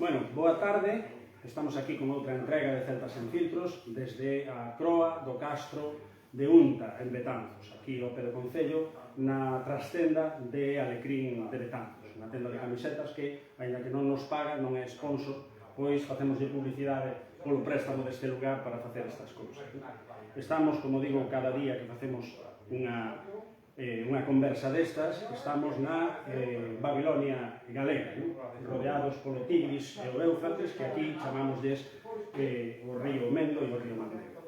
Bueno, boa tarde. Estamos aquí con outra entrega de Celtas sen filtros desde a Croa do Castro de Unta, en Betanzos, aquí ao pé do Concello, na trastenda de Alecrín de Betanzos, unha tenda de camisetas que, aínda que non nos paga, non é sponsor, pois facemos de publicidade polo préstamo deste lugar para facer estas cousas. Estamos, como digo, cada día que facemos unha conversa destas, estamos na Babilonia galega, rodeados polo Tigris e o Éufrates, que aquí chamamosles o río Mendo e o río Mandego.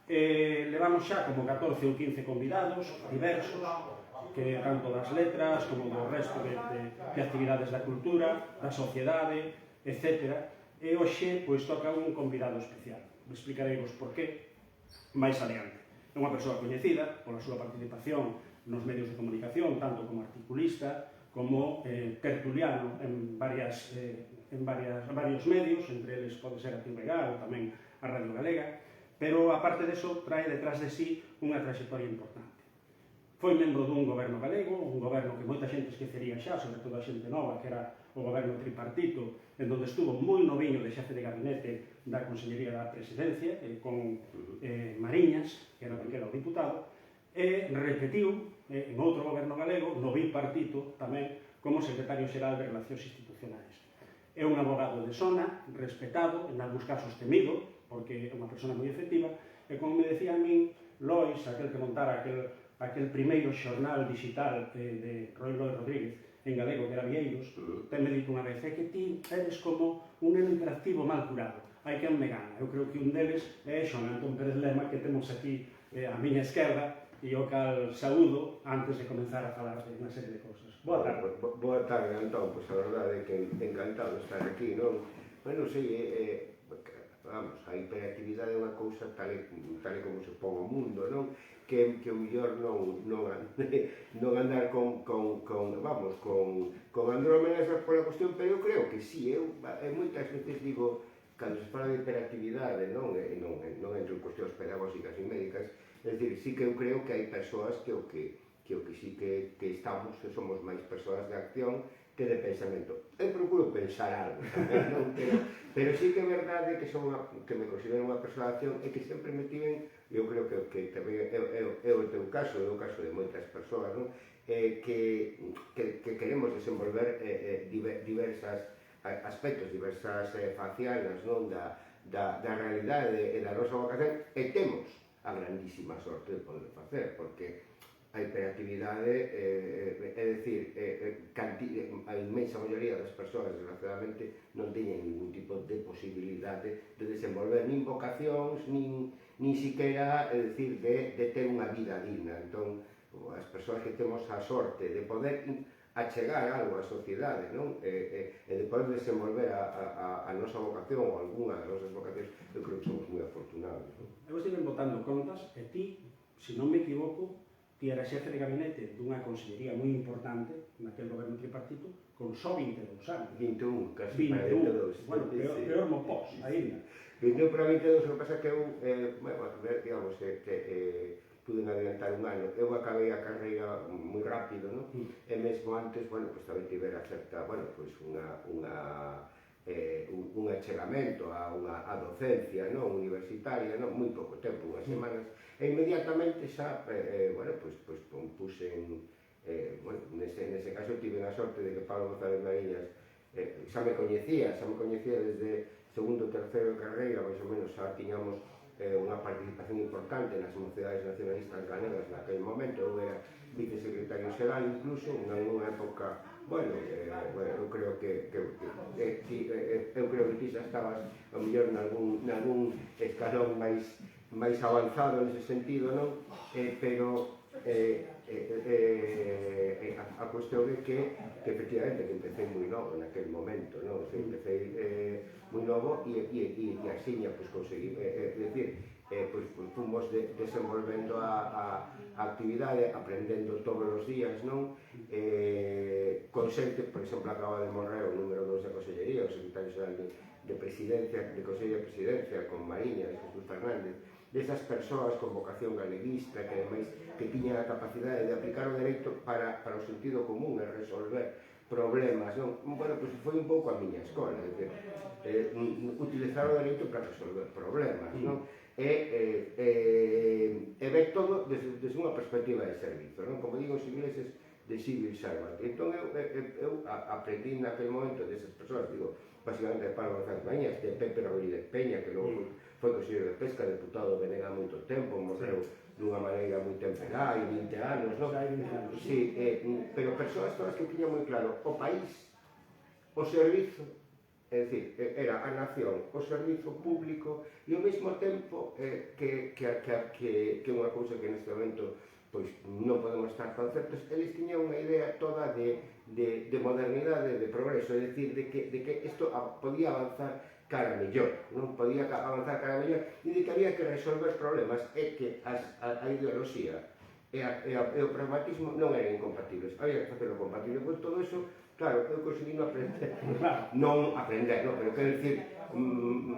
Levamos xa como 14 ou 15 convidados diversos, que tanto das letras como do resto de actividades da cultura, da sociedade, etc. E hoxe pois toca un convidado especial. Explicaremos por qué máis adiante. É unha persoa coñecida pola súa participación nos medios de comunicación, tanto como articulista, como tertuliano en varios medios, entre eles pode ser a TVG ou tamén a Radio Galega, pero aparte deso trae detrás de sí unha trayectoria importante. Foi membro dun goberno galego, un goberno que moita xente esquecería xa, sobre todo a xente nova, que era o goberno tripartito, en donde estuvo moi noviño de xefe de gabinete da Consellería da Presidencia, con Mariñas, que era o diputado, e repetiu en outro goberno galego, no bipartito, tamén, como secretario xeral de Relacións Institucionais. É un abogado de sona, respetado, en algúns casos temido, porque é unha persona moi efectiva, e como me decía a min, Lois, aquel que montara aquel primeiro xornal digital de Roy Rodríguez, en galego, que era Vieiros, tenme dito unha vez, é que ti eres como un neno interactivo mal curado, hai quen me gana. Eu creo que un deles é Xoán Antón Pérez Lema, que temos aquí a miña esquerda, e o cal saúdo antes de comenzar a falar de unha serie de cousas. Boa tarde. Boa tarde, Antón. Pois a verdade é que encantado de estar aquí, non? Bueno, sei, vamos, a hiperactividade é unha cousa tal e como se pon o mundo, non? Que o mellor non andar con andrómenas pola cuestión, pero eu creo que sí, eu moitas veces digo, cando se fala de hiperactividade, non entro en cuestións pedagógicas e médicas, é dicir, sí que eu creo que hai persoas que o que sí que estamos, que somos máis persoas de acción que de pensamento. Eu procuro pensar algo, non? Pero sí que é verdade que me considero unha persoa de acción e que sempre me tiven, eu creo que tamén é o teu caso, é o caso de moitas persoas, non? Que queremos desenvolver diversas aspectos, diversas facianas, non? Da realidade e da nosa vocación, e temos a grandísima sorte de poder facer, porque a hiperactividade, é dicir, a inmensa maioría das persoas, desgraciadamente, non teñen ningún tipo de posibilidade de desenvolver nin vocacións, nin siquera, é dicir, de ter unha vida digna. Entón, as persoas que temos a sorte de poder achegar algo á sociedade, non? E de poder desenvolver a nosa vocación ou algunha das nosas vocacións, eu creo que somos moi afortunados, non? Eu estive botando contas e ti, se non me equivoco, ti era xefe de gabinete dunha consellería moi importante naquel goberno tripartito con só 22 anos. 21, casi para 22. Bueno, peor mo pos, ainda. 21 para 22, o que pasa que eu, digamos, puden adiantar un ano. Eu acabei a carreira moi rápido, non? E mesmo antes, bueno, pois tamén tivera certa, bueno, pois un achegamento a docencia, non? Universitaria, non? Moi pouco tempo, unhas semanas, e inmediatamente xa, bueno, pois puxen, bueno, nese caso tive a sorte de que Pablo González Mariñas xa me coñecía desde segundo, terceiro de carreira, máis ou menos xa tiñamos unha participación importante nas mocidades nacionalistas galegas naquele momento. Eu era vicesecretario xeral incluso, nunha época, bueno, eu creo que ti xa estabas ao mellor nalgún escalón máis avanzado nese sentido, non? Pero a cuestión é que efectivamente que empecé moi novo naquele momento, non? Empecé moi novo e axiña conseguí, é dicir, fomos desenvolvendo a actividade, aprendendo todos os días, non? Con xente, por exemplo, acaba de morrer o número 2 da Consellería, o secretario xeral de Presidencia, de Consellería de Presidencia, con Mariñas, Jesús Fernández, desas persoas con vocación galeguista, que ademais que tiñan a capacidade de aplicar o dereito para o sentido común e resolver problemas, non? Bueno, pois foi un pouco a miña escola, é dicir, utilizar o dereito para resolver problemas, non? E ver todo desde unha perspectiva de servizo, non? Como digo os ingleses, de civil servant. Entón eu aprendi naquele momento desas persoas, digo, basicamente de Pablo González Mañas, de Pepe Rodríguez Peña, que logo foi conselleiro de Pesca, deputado de Benega moito tempo, morreu dunha maneira moi temperá, e 20 anos, non? Sí, pero persoas todas que tiñan moi claro o país, o servizo, é dicir, era a nación, o servizo público, e ao mesmo tempo que unha cousa que neste momento pois non podemos estar tan certos, eles tiñan unha idea toda de modernidade, de progreso, é dicir, de que isto podía avanzar cara mellor, non podía avanzar cara mellor, e de que había que resolver problemas, e que a ideoloxía e o pragmatismo non eran incompatibles, había que facelo compatible con todo eso. Claro, eu consegui non aprender, non aprender, non, pero quero dicir,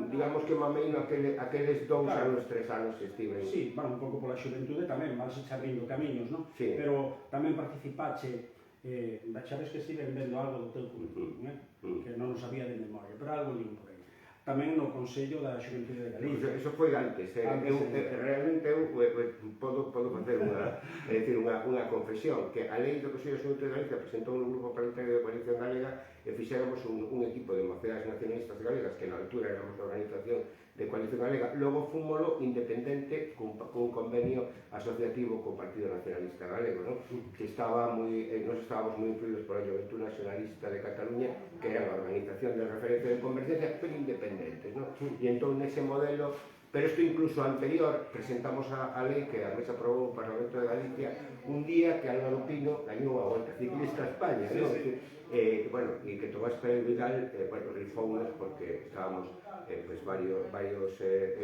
digamos que mamei aqueles 2 anos, 3 anos que estive. Sí, bueno, un pouco pola xuventude tamén, vas abrindo camiños, non? Sí. Pero tamén participache, xa ves que estiven vendo algo do teu currículum, que non o sabía de memoria, pero algo lín por aí. Tamén no Consello da Xuventude de Galicia. Eso foi antes, realmente eu podo facer unha confesión, que a lei do Consello da Xuventude de Galicia presentou un grupo parlamentario de Coalición Galega e fixéramos un equipo de mocidades nacionalistas galegas, que na altura éramos a organización de Coalición Galega, logo fúmolo independente cun convenio asociativo co Partido Nacionalista Galego, non? Que nos estábamos moi influídos pola Juventud Nacionalista de Cataluña, que era a organización de referencia de convergencia, pero independentes, non? E entón nese modelo, pero isto incluso anterior, presentamos a lei que a mesa aprobou o Parlamento de Galicia un día que Álvaro Pino gañou a Volta Ciclista a España, non? Bueno, e que Tomás Pérez Vidal, rifounos porque estábamos varios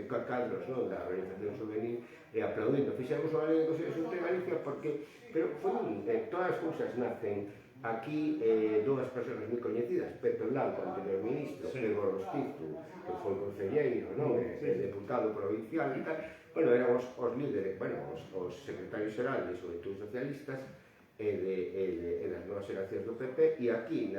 cadros, non, da organización juvenil aplaudindo. Fixemos unha lei de Consello de Galicia porque, pero todas as cousas nacen aquí, dúas persoas moi coñecidas, Pepe Blanco, anterior ministro, Pedro Rostizo, que foi concelleiro, non, deputado provincial e tal. Bueno, éramos os líderes, os secretarios xerales, sobre todo socialistas, e das novas xeracións do PP, e aquí,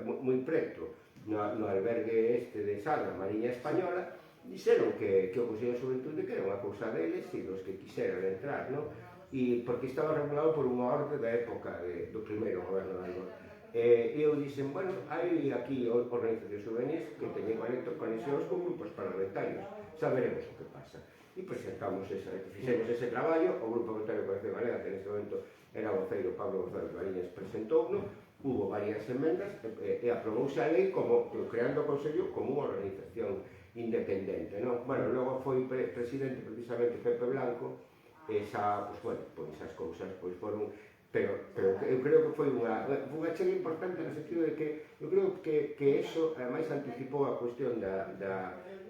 moi preto, no albergue de Sada, Mariña Española, dixeron que o Consello de Xuventude que era unha cousa deles e dos que quixeran entrar, non? E porque estaba regulado por unha orde da época do primeiro goberno de Álvaro. E eu dixen, bueno, hai aquí organizacións juvenis que teñen conexións con grupos parlamentarios, xa veremos o que pasa. E presentamos fixemos ese traballo, o Grupo Parlamentario de Coalición Galega, que neste momento era o voceiro Pablo González Mariñas, presentou-no, hubo varias emendas e aprobouse a lei creando o Consello como unha organización independente, non? Bueno, logo foi presidente precisamente Pepe Blanco, e xa, esas cousas foron, pero eu creo que foi unha chega importante no sentido de que eu creo que eso ademais anticipou a cuestión da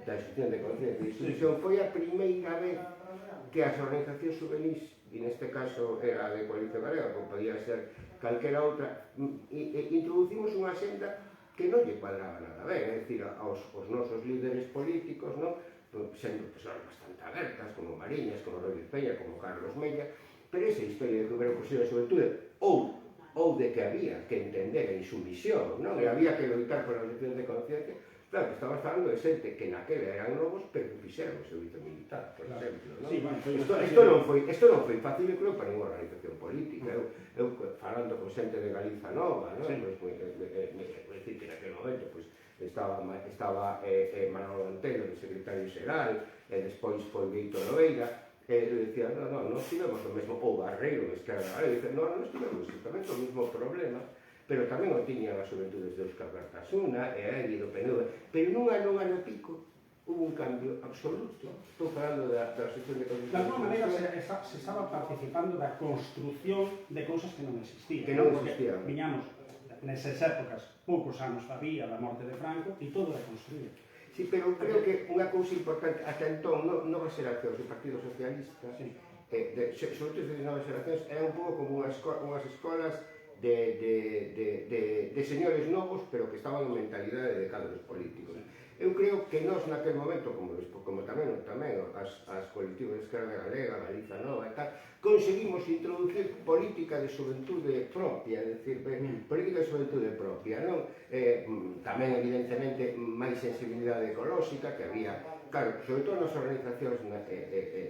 excepción de conciencia e institución. Foi a primeira vez que as organizacións juvenis, e neste caso era a de Coalición Galega, como podía ser calquera outra, introducimos unha senda que non lle cuadraba nada ben, é dicir, aos nosos líderes políticos, non? Sendo persoas bastante abertas, como Mariñas, como Rodríguez Peña, como Carlos Mella, pero esa historia de que hubiera Consello de Xuventude ou de que había que entender a insumisión, non? E había que loitar por a excepción de conciencia. Claro, que estamos falando de xente que naquela eran novos, pero que fixeron o servizo militar, por exemplo, non? Sí, bueno, isto non foi fácil, creo, para ninguna organización política. Eu falando con xente de Galiza Nova, non? Pois, decir que naquele momento, pois, estaba Manolo Antelo, de secretario xeral, e despois foi Víctor Loeira, e dicía, non tivemos o mesmo, ou Barreiro, que era galego, e dicía, non tivemos exactamente o mesmo problema, pero tamén o tiñan as xuventudes de Óscar Bartasuna e a Eli do PNV, pero nun ano e pico hubo un cambio absoluto. Estou falando da sección de condicións. De alguma maneira se estaba participando da construción de cousas que non existían. Que non existían. Viñamos, nesas épocas, poucos anos había da morte de Franco e todo era construído. Sí, pero creo que unha cousa importante, ata entón, novas xeracións do Partido Socialista, sobre todo de novas xeracións, é un pouco como unhas escolas de señores novos, pero que estaban en mentalidade de cadros políticos. Eu creo que nós naquel momento, como tamén as colectivas de esquerda galega, Galiza Nova e tal, conseguimos introducir política de xuventude propia, é dicir, política de xuventude propia, non? Tamén, evidentemente, máis sensibilidade ecolóxica que había, claro, sobre todo nas organizacións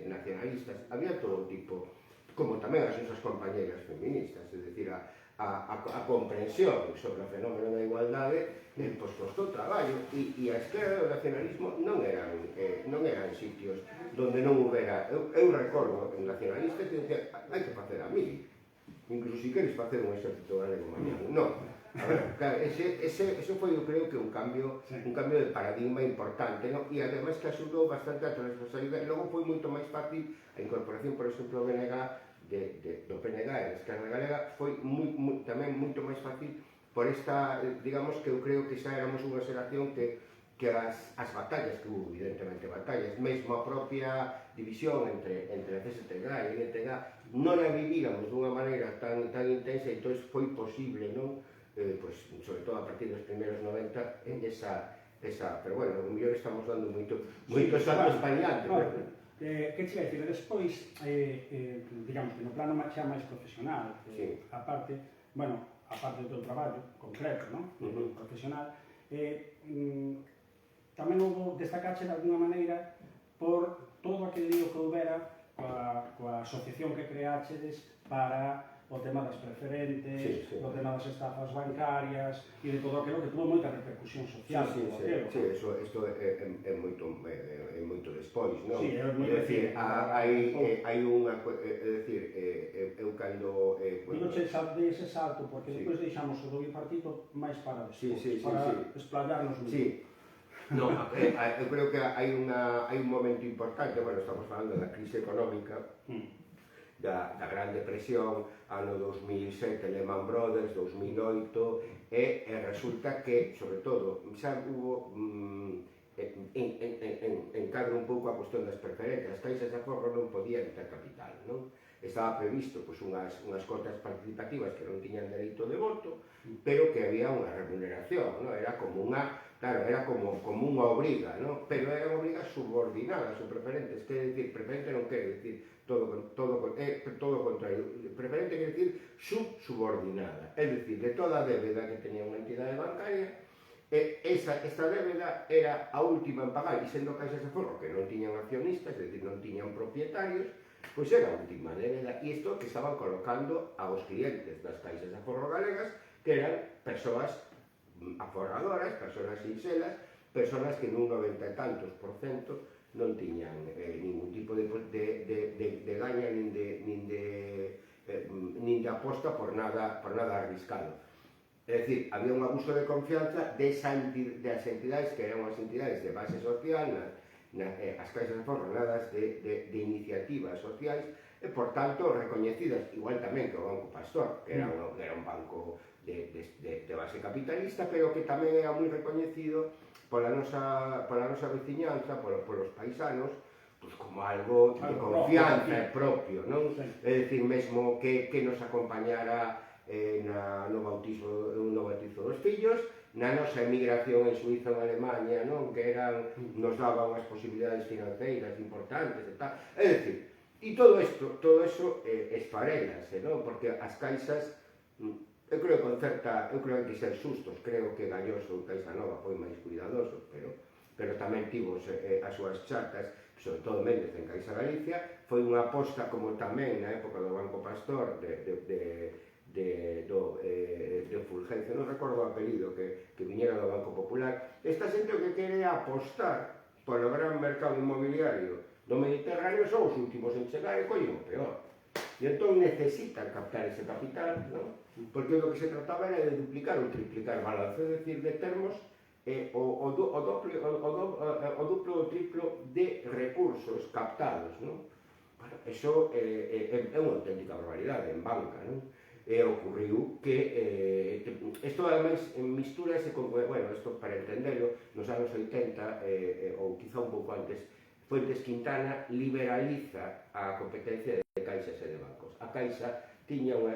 nacionalistas, había todo tipo, como tamén as nosas compañeras feministas, é dicir, a comprensión sobre o fenómeno da igualdade pois costou traballo e a esquerda do nacionalismo non eran sitios donde non houbera, eu recordo en nacionalistas que decían, hai que facer a mili, incluso se queres facer un exército galego mañana, non. A ver, claro, ese foi, eu creo que un cambio de paradigma importante, non? E ademais que axudou bastante a transversalidade, logo foi moito máis fácil a incorporación, por exemplo, do PNG do PNG e da esquerda galega, foi tamén moito máis fácil por esta, digamos que eu creo que xa éramos unha xeración que as batallas que hubo, evidentemente batallas, mesmo a propia división entre a CSTG e a NTG, non a vivíamos dunha maneira tan intensa, e entón foi posible, non? Pois, sobre todo a partir dos primeiros 90, en esa, pero bueno, o mellor estamos dando moitos saltos para diante. Que che vai dicir, despois, digamos que no plano xa máis profesional, aparte do teu traballo concreto, profesional, tamén destacache de alguna maneira por todo aquele lío que houbera coa asociación que creáchedes para o tema das preferentes, o tema das estafas bancarias e de todo aquilo que tuvo moita repercusión social. Sí, isto é moito despois, non? Sí, é moito decir, hai unha, é dicir, eu cando... Digo che ese salto, porque depois deixamos o do bipartito máis para despois, para explayarnos moito. No, eu creo que hai un momento importante, bueno, estamos falando da crise económica, da Gran Depresión, ano 2007, Lehman Brothers, 2008, e resulta que, sobre todo, xa hubo, encadro un pouco a cuestión das preferentes, as caixas de aforro non podían ter capital, non? Estaba previsto unhas cotas participativas que non tiñan dereito de voto, pero que había unha remuneración, non? Era como unha, claro, era como unha obriga, non? Pero era unha obriga subordinada, preferentes, quer decir, preferente non quer decir todo o contrario, preferente quer decir subordinada, é dicir, de toda a débeda que tenía unha entidade bancaria, esta débeda era a última en pagar, e sendo caixas de aforro que non tiñan accionistas, é dicir, non tiñan propietarios, pois era a última débeda, e isto que estaban colocando aos clientes das caixas de aforro galegas, que eran persoas aforradoras, persoas sinxelas, persoas que nun 90 e tantos % non tiñan ningún tipo de gaña nin de aposta por nada arriscado. É dicir, había un abuso de confianza das entidades que eran as entidades de base social, as caixas de aforro nadas de iniciativas sociais, e, por tanto, recoñecidas, igual tamén que o Banco Pastor, que era un banco de base capitalista, pero que tamén era moi recoñecido pola nosa veciñanza, polos paisanos, como algo de confianza propio, non? É dicir, mesmo que nos acompañara no bautismo dos fillos, na nosa emigración en Suiza ou en Alemania, non? Que nos daba unhas posibilidades financeiras importantes e tal. É dicir, e todo eso esfarélase, non? Porque as caixas, eu creo que hai que ser xustos, creo que Galloso, Caixa Nova, foi máis cuidadoso, pero tamén tivo as súas chatas, sobre todo Méndez en Caixa Galicia, foi unha aposta como tamén na época do Banco Pastor de Fulgencio, non recordo o apelido, que viñera do Banco Popular. Esta xente o que quere é apostar polo gran mercado inmobiliario do Mediterráneo, son os últimos en chegar e collen o peor. E entón necesitan captar ese capital, non? Porque o que se trataba era de duplicar ou triplicar balance, é dicir, de termos o duplo ou triplo de recursos captados, non? Bueno, eso é unha auténtica barbaridade en banca, non? E ocurriu que isto ademais mistúrase con, bueno, isto para entenderlo, nos anos 80 ou quizá un pouco antes, Fuentes Quintana liberaliza a competencia de caixas e de bancos. A Caixa tiña unha,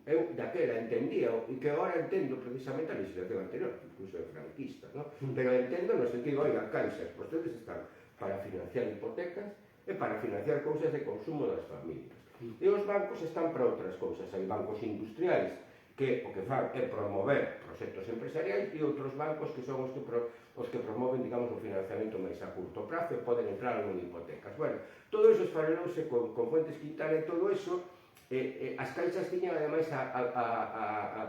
eu daquela entendía, e que agora entendo precisamente a legislación anterior, incluso é franquista, ¿no? Pero entendo no sentido, oiga, caixas, vostedes están para financiar hipotecas e para financiar cousas de consumo das familias. E os bancos están para outras cousas, hai bancos industriais que o que fan é promover proxectos empresariais e outros bancos que son os que promoven, digamos, o financiamento máis a curto prazo e poden entrar en hipotecas. Bueno, todo iso esfarelouse con Fuentes Quintana e todo iso. As caixas tiñan, ademais,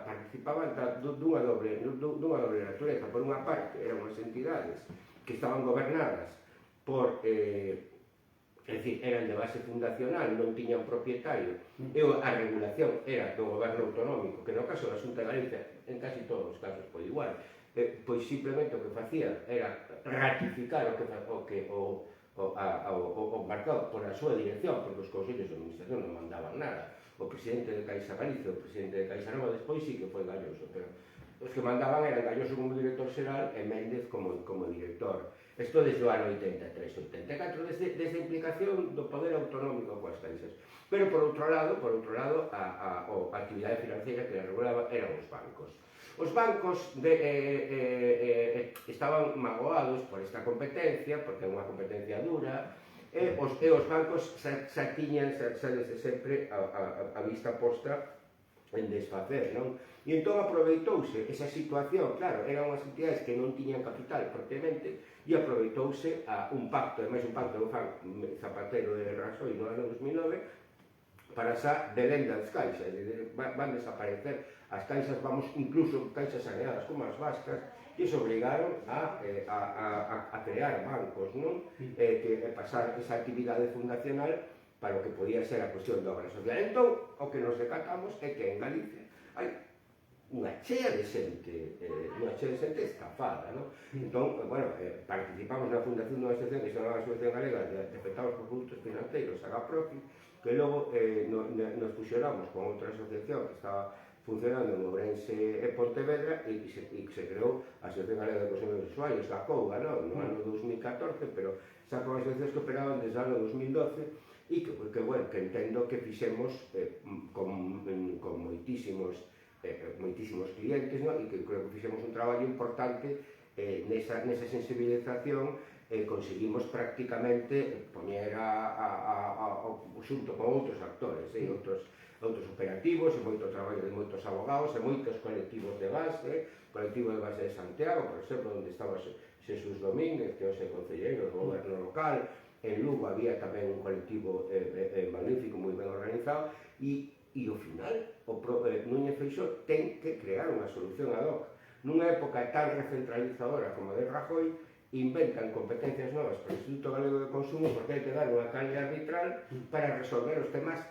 participaban dunha doble natureza. Por unha parte, eran unhas entidades que estaban gobernadas por... É dicir, eran de base fundacional, non tiñan propietario, e a regulación era do goberno autonómico, que no caso da Xunta de Galicia, en casi todos os casos foi igual, pois simplemente o que facía era ratificar o marcado por a súa dirección, porque os consellos de administración non mandaban nada. O presidente de Caixa Galicia, o presidente de Caixa Nova, despois sí que foi Galloso, pero os que mandaban eran Galloso como director xeral e Méndez como director. Isto desde o ano 83-84, desde a implicación do poder autonómico coas caixas. Pero, por outro lado, a actividade financiera que regulaba eran os bancos. Os bancos estaban magoados por esta competencia, porque é unha competencia dura, e os bancos xa tiñan desde sempre a vista posta en desfacer, non? E entón aproveitouse esa situación, claro, eran unhas entidades que non tiñan capital propiamente, e aproveitouse a un pacto, ademais un pacto do fan Zapatero e Rajoy no ano 2009, para xa de lenda das caixas, van desaparecer as caixas, vamos, incluso caixas saneadas como as vascas, que se obrigaron a crear bancos, non? Que pasar esa actividade fundacional para o que podía ser a cuestión da obra social. Entón, o que nos decatamos é que en Galicia hai unha chea de xente estafada, non? Entón, bueno, participamos na fundación dunha asociación que se chamaba Asociación Galega de Afectados por Produtos Financeiros, Agaprofi, que logo nos fusionamos con outra asociación que estaba funcionando en Ourense e Pontevedra e se creou a Asociación Galega de Consumidores Usuarios, a COUGA, non? No ano 2014, pero xa con asociacións que operaban desde o ano 2012 e que entendo que fixemos con moitísimos clientes, non? E que creo que fixemos un traballo importante nesa sensibilización. Conseguimos prácticamente poñer xunto con outros actores e outros operativos e moito traballo de moitos abogados e moitos colectivos de base, colectivo de base de Santiago, por exemplo, onde estaba Xesús Domínguez, que hoxe é concelleiro do goberno local. En Lugo había tamén un colectivo magnífico, moi ben organizado, e ao final Núñez Feixóo ten que crear unha solución ad hoc. Nunha época tan recentralizadora como a de Rajoy, inventan competencias novas para o Instituto Galego de Consumo porque hai que dar unha canle arbitral para resolver os temas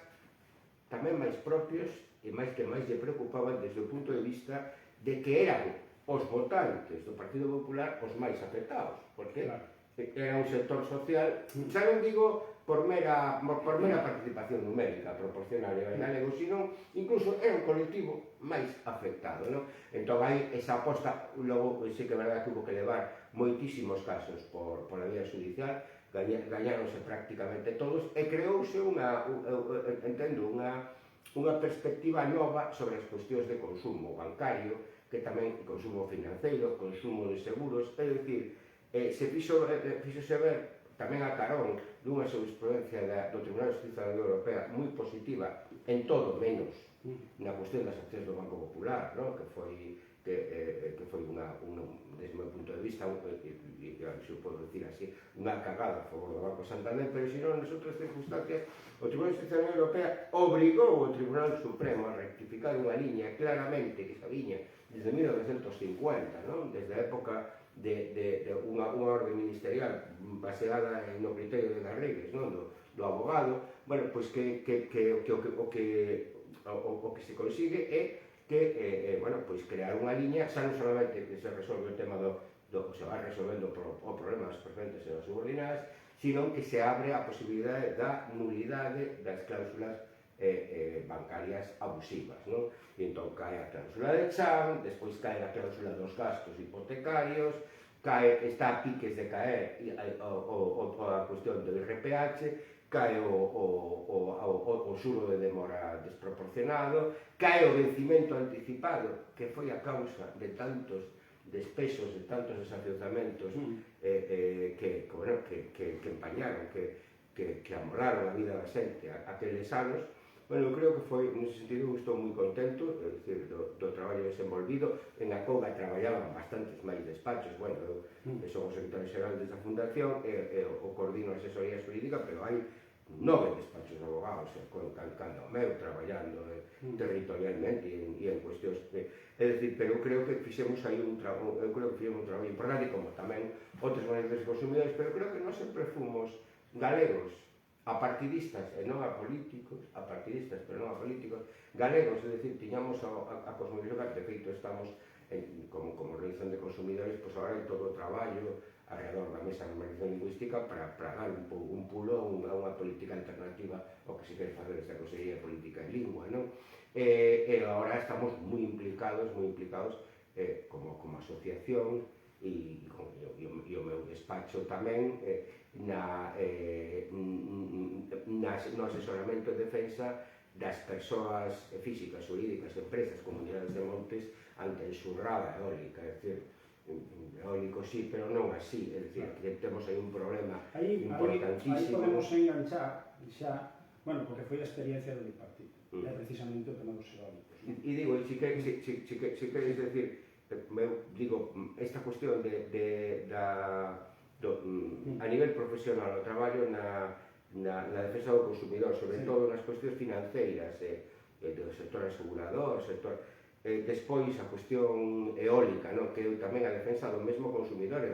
tamén máis propios e máis que máis lle preocupaban desde o punto de vista de que eran os votantes do Partido Popular os máis afectados, porque era un sector social, xa non digo por mera participación numérica proporcional e galego, sino incluso era un colectivo máis afectado, non? Entón hai esa aposta, logo sí que é verdade que hubo que levar moitísimos casos por a vía judicial, gañáronse prácticamente todos e creouse unha perspectiva nova sobre as cuestións de consumo bancario, que tamén consumo financeiro, consumo de seguros, é dicir, se fixose ver tamén a carón dunha jurisprudencia do Tribunal de Xustiza da Unión Europea moi positiva en todo menos na cuestión das accións do Banco Popular, que foi unha, desde o meu punto de vista, se podo dicir así, unha cagada a favor do Banco Santander, pero se non, nas outras circunstancias, o Tribunal de Xustiza da Unión Europea obrigou o Tribunal Supremo a rectificar unha liña claramente que xa viña desde 1950, desde a época de unha orde ministerial baseada no criterio de Garrigues, do abogado, bueno, pois que o que se consigue é que, bueno, pois crear unha liña, xa non solamente que se resolve o tema se va resolvendo o problema das preferentes e das subordinadas, sino que se abre a posibilidade da nulidade das cláusulas bancarias abusivas, non? E entón cae a cláusula de Chan, despois cae a cláusula dos gastos hipotecarios, está a piques de caer a cuestión do IRPH, cae o xuro de demora desproporcionado, cae o vencimento anticipado, que foi a causa de tantos despesos, de tantos desafiuzamentos que empañaron, que amolaron a vida da xente aqueles anos. Bueno, eu creo que foi, nese sentido, estou moi contento, é dicir, do traballo desenvolvido. En a COGA traballaban bastantes máis despachos. Bueno, eu son o secretario xeral desa fundación e o coordino a asesoría xurídica, pero hai 9 despachos de abogados, cando o meu, traballando territorialmente e en cuestións é dicir, pero eu creo que fixemos aí un traballo importante, como tamén outras maneiras de consumidores, pero creo que non sempre fomos galegos apartidistas e non apolíticos, galegos, é dicir, tiñamos a cosmovisión, de feito estamos como organización de consumidores, pois agora hai todo o traballo alrededor da mesa de normalización lingüística para dar un pulo a unha política alternativa ao que se quere facer esta Consellería de Política en Lingua, non? E agora estamos moi implicados como asociación e o meu despacho tamén no asesoramento e defensa das persoas físicas, jurídicas, empresas, comunidades de montes ante a enxurrada eólica, é dicir, eólico sí, pero non así, é dicir, que temos aí un problema importantísimo. Aí podemos enganchar xa, bueno, porque foi a experiencia do bipartito, é precisamente o tema dos eólicos. E digo, se queres decir, digo, esta cuestión a nivel profesional, o traballo na defensa do consumidor, sobre todo nas cuestións financeiras, do sector asegurador, despois a cuestión eólica, que é tamén a defensa do mesmo consumidor e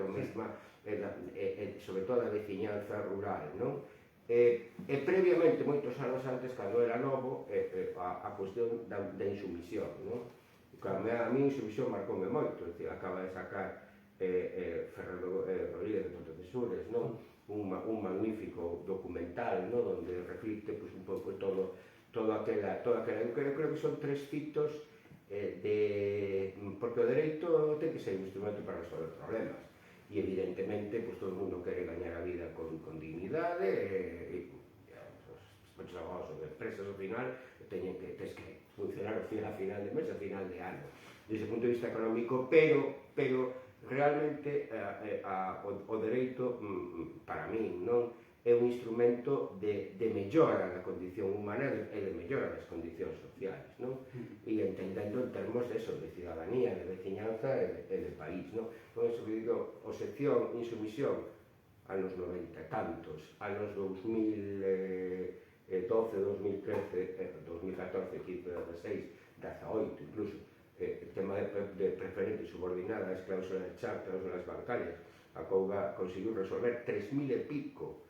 sobre todo a veciñanza rural, e previamente, moitos anos antes, cando era novo, a cuestión da insumisión, a mí a insumisión marcoume moito, acaba de sacar Fernando Rodríguez de Pontecesures, un magnífico documental, donde reflicte un pouco todo aquela, eu creo que son 3 fitos porque o dereito ten que ser un instrumento para resolver problemas e evidentemente todo o mundo quere gañar a vida con dignidade e os abogados ou empresas ao final tens que funcionar a final de mes, a final de ano desde o punto de vista económico, pero realmente o dereito para min é un instrumento de mellora da condición humana e de mellora das condicións sociales, e entendendo en termos de cidadanía, de veciñanza e de país. Por eso digo, o sección insumisión anos 90 e tantos, anos 2012, 2013, 2014, 15, 16, 18 incluso, el tema de preferentes subordinadas, cláusulas de chat, cláusulas bancarias, a COUGA conseguiu resolver 3.000 e pico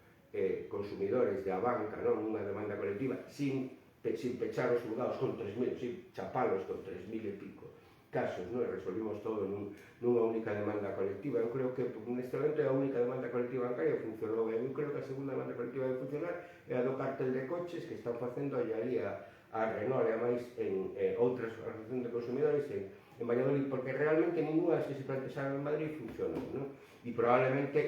consumidores de a banca, nunha demanda colectiva, sin pechar os juzgados con 3.000, sin chapalos con 3.000 e pico casos, resolvimos todo nunha única demanda colectiva. Eu creo que neste momento a única demanda colectiva bancaria funcionou ben. Eu creo que a segunda demanda colectiva de funcionar é a do cartel de coches que están facendo ali a Renault e a máis en outras asociacións de consumidores en Valladolid, porque realmente ninguna das que se plantexaron en Madrid funcionou, e probablemente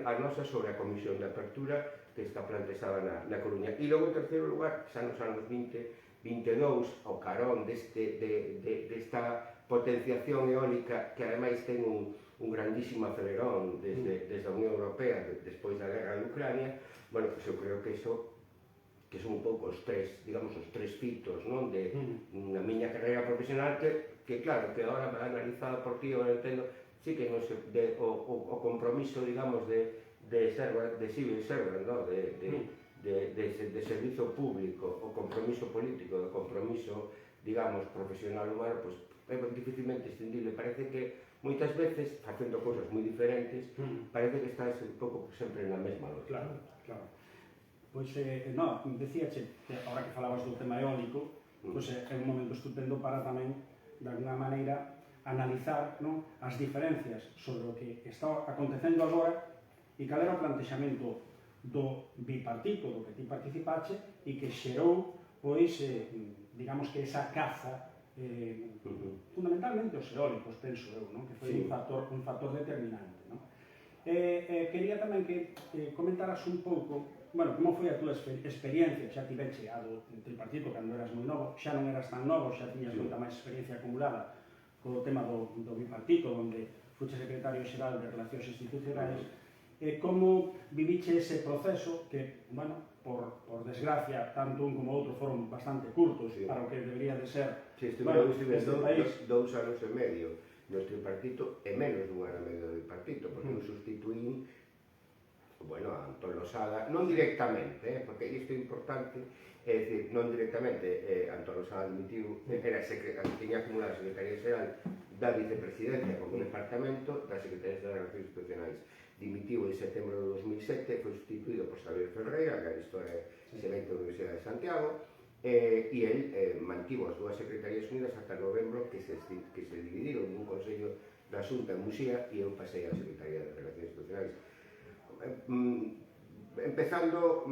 a nosa sobre a comisión de apertura que está plantexada na Coruña. E logo, en terceiro lugar, xa nos anos 20-22, ao carón desta potenciación eólica que ademais ten un grandísimo acelerón desde a Unión Europea despois da guerra de Ucrania, bueno, eu creo que iso que son un pouco os tres fitos na miña carreira profesional que claro, que agora analizado por ti, eu entendo, sí que o compromiso, digamos, de civil servant, de servizo público, o compromiso político, o compromiso, digamos, profesional humano, pois é dificilmente extendible. Parece que moitas veces, facendo cousas moi diferentes, parece que estás un pouco sempre na mesma loja. Claro, claro. Pois, decíache, agora que falabas do tema eólico, pois é un momento estupendo para tamén, de alguna maneira, analizar as diferencias sobre o que está acontecendo agora e cal era o plantexamento do bipartito do que ti participache e que xerou, pois, digamos que esa caza, fundamentalmente os eólicos, penso eu, que foi un factor determinante. Quería tamén que comentaras un pouco bueno, como foi a túa experiencia? Xa ti ben chegado no tripartito cando eras moi novo, xa non eras tan novo, xa tiñas moita máis experiencia acumulada co tema do bipartito, onde fuche secretario xeral de Relacións Institucionais. Como viviche ese proceso que, bueno, por desgracia, tanto un como outro foron bastante curtos para o que debería de ser este país? 2 anos e medio no tripartito e menos dun ano e medio do bipartito, porque eu sustituín a Antón Losada, non directamente, porque isto é importante, é dicir, non directamente, Antón Losada dimitiu, tiña acumulada a Secretaría Xeral da Vicepresidencia como departamento da Secretaría Xeral de Relacións Institucionais. Dimitiu en setembro de 2007, foi sustituído por Xavier Ferreira, que era historia excelente da Universidade de Santiago, e el mantivo as dúas Secretarías Unidas ata novembro, que se dividiron nun Consello da Xunta en Muxía e eu pasei a Secretaría de Relacións Institucionais. Empezando,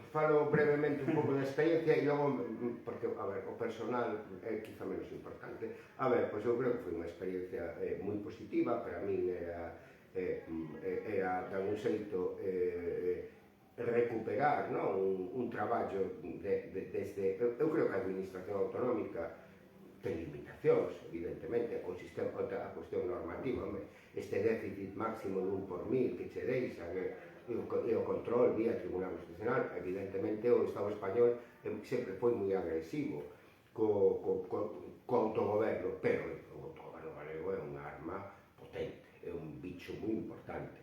falo brevemente un pouco da experiencia e logo, porque, o personal é quizá menos importante. Pois eu creo que foi unha experiencia moi positiva, para min era dar un xeito recuperar un traballo desde... Eu creo que a administración autonómica ten limitacións, evidentemente, a cuestión normativa, este déficit máximo de 1 por 1000 que che deixa, e o control vía Tribunal Constitucional, evidentemente o Estado español sempre foi moi agresivo co autogoberno, pero o autogoberno galego é unha arma potente, é un bicho moi importante,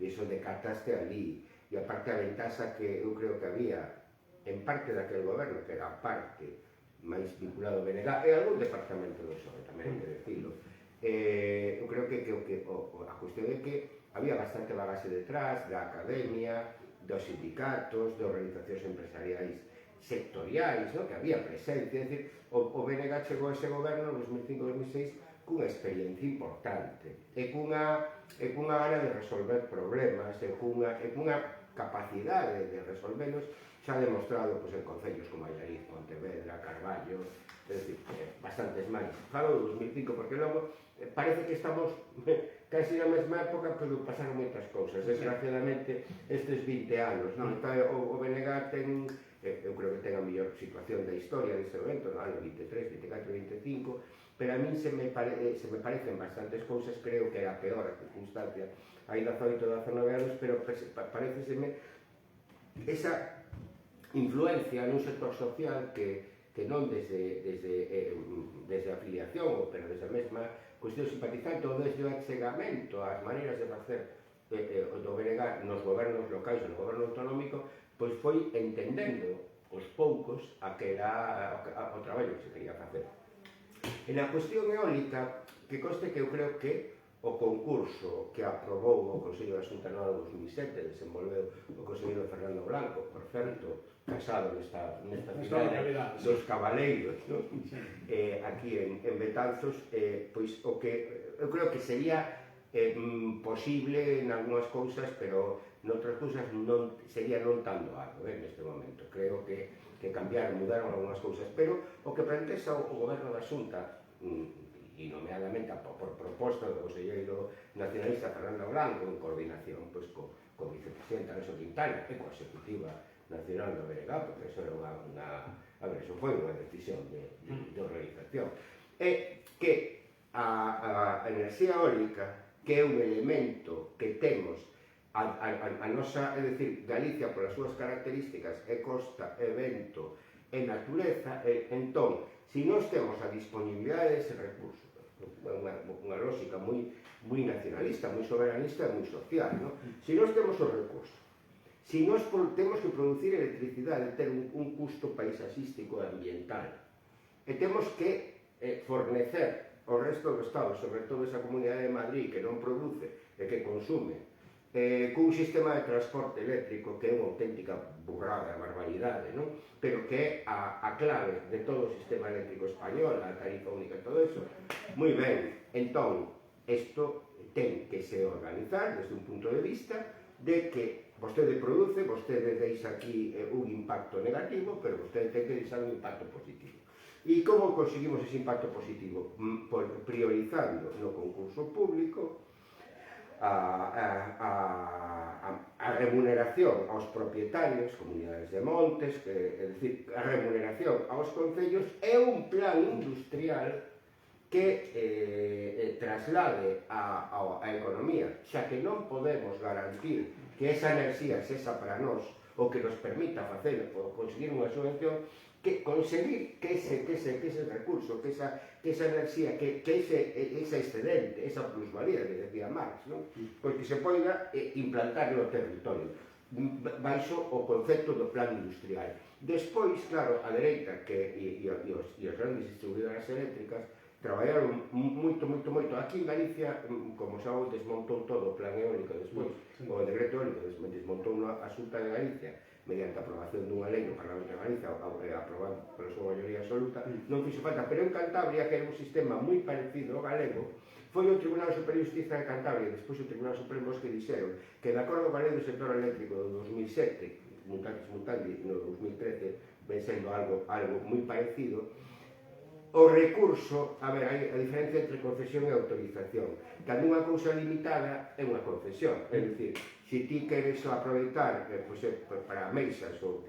e iso decataste ali, e aparte a ventaxa que eu creo que había en parte daquele goberno, que era a parte máis vinculado ao BNG, e algún departamento do PSOE, tamén hai que decirlo. Eu creo que a cuestión é que había bastante bagaxe detrás da academia, dos sindicatos, de organizacións empresariais sectoriais, que había presencia, é dicir, o BNG chegou a ese goberno en 2005-2006 cunha experiencia importante, e cunha gana de resolver problemas, e cunha capacidade de resolverlos xa demostrado en concellos como Allariz, Pontevedra, Carballo, é dicir, bastantes máis. Falo de 2005 porque logo parece que estamos casi na mesma época, pero pasaron moitas cousas. Desgraciadamente, estes 20 anos, o BNG ten, eu creo que ten a mellor situación da historia deste evento, no ano 23, 24, 25, pero a min se me parecen bastantes cousas, creo que é a peor a circunstancia, hai 18, 19 anos, pero pareceseme esa influencia nun sector social que non desde a afiliación, pero desde a mesma cuestión simpatizante ou desde o achegamento ás maneiras de facer do BNG nos gobernos locais e no goberno autonómico, pois foi entendendo aos poucos a que era o traballo que se quería facer. E na cuestión eólica, que conste que eu creo que o concurso que aprobou o Consello da Xunta no ano 2007 desenvolveu o conselleiro Fernando Blanco, por certo, casado nesta cidade dos cabaleiros, aquí en Betanzos, pois o que eu creo que sería posible en algunhas cousas, pero noutras cousas sería non tan doado neste momento. Creo que cambiaron, mudaron algunhas cousas, pero o que plantexa o goberno da Xunta, e nomeadamente por proposta do conselleiro nacionalista Fernando Blanco, en coordinación co vicepresidente Alonso Quintana e coa executiva nacional do BNG, porque eso foi unha decisión de organización, é que a enerxía eólica, que é un elemento que temos a nosa, é dicir, Galicia polas súas características é costa, é vento, é natureza, entón, se nós temos a disponibilidade dese recurso, unha lógica moi nacionalista, moi soberanista e moi social, se nós temos os recursos, se nós temos que producir electricidade, ter un custo paisaxístico e ambiental, e temos que fornecer ao resto do Estado, sobre todo esa comunidade de Madrid que non produce e que consume, cun sistema de transporte eléctrico que é unha auténtica burrada, barbaridade, pero que é a clave de todo o sistema eléctrico español, a tarifa única e todo eso. Moi ben, entón, isto ten que se organizar desde un punto de vista de que vostede produce, vostede deixa aquí un impacto negativo, pero vostede ten que deixar un impacto positivo. E como conseguimos ese impacto positivo? Priorizando no concurso público a remuneración aos propietarios, comunidades de montes, é dicir, a remuneración aos concellos é un plan industrial que traslade a economía, xa que non podemos garantir que esa enerxía sexa para nós o que nos permita facer ou conseguir unha subvención, que conseguir que ese recurso, que esa enerxía, que esa excedente, esa plusvalía que decía Marx, non? Pois que se poida implantar no territorio baixo o concepto do plan industrial. Despois, claro, a dereita e as grandes distribuidoras eléctricas traballaron moito. Aquí en Galicia, como xa o desmontou todo o plan eólico despois, o decreto eólico desmontou a Xunta de Galicia mediante a aprobación dunha lei no Parlamento de Galicia aprobado pola súa maioría absoluta, non fixo falta. Pero en Cantabria, que era un sistema moi parecido ao galego, foi o Tribunal Superior de Justiza de Cantabria e despois o Tribunal Supremo que dixeron que de acordo coa lei do sector eléctrico do 2007, mutatis mutandi no 2013, ven sendo algo moi parecido. O recurso, a ver, hai a diferencia entre concesión e autorización. Cando unha cousa limitada é unha concesión, é dicir, se ti queres aproveitar para meixas ou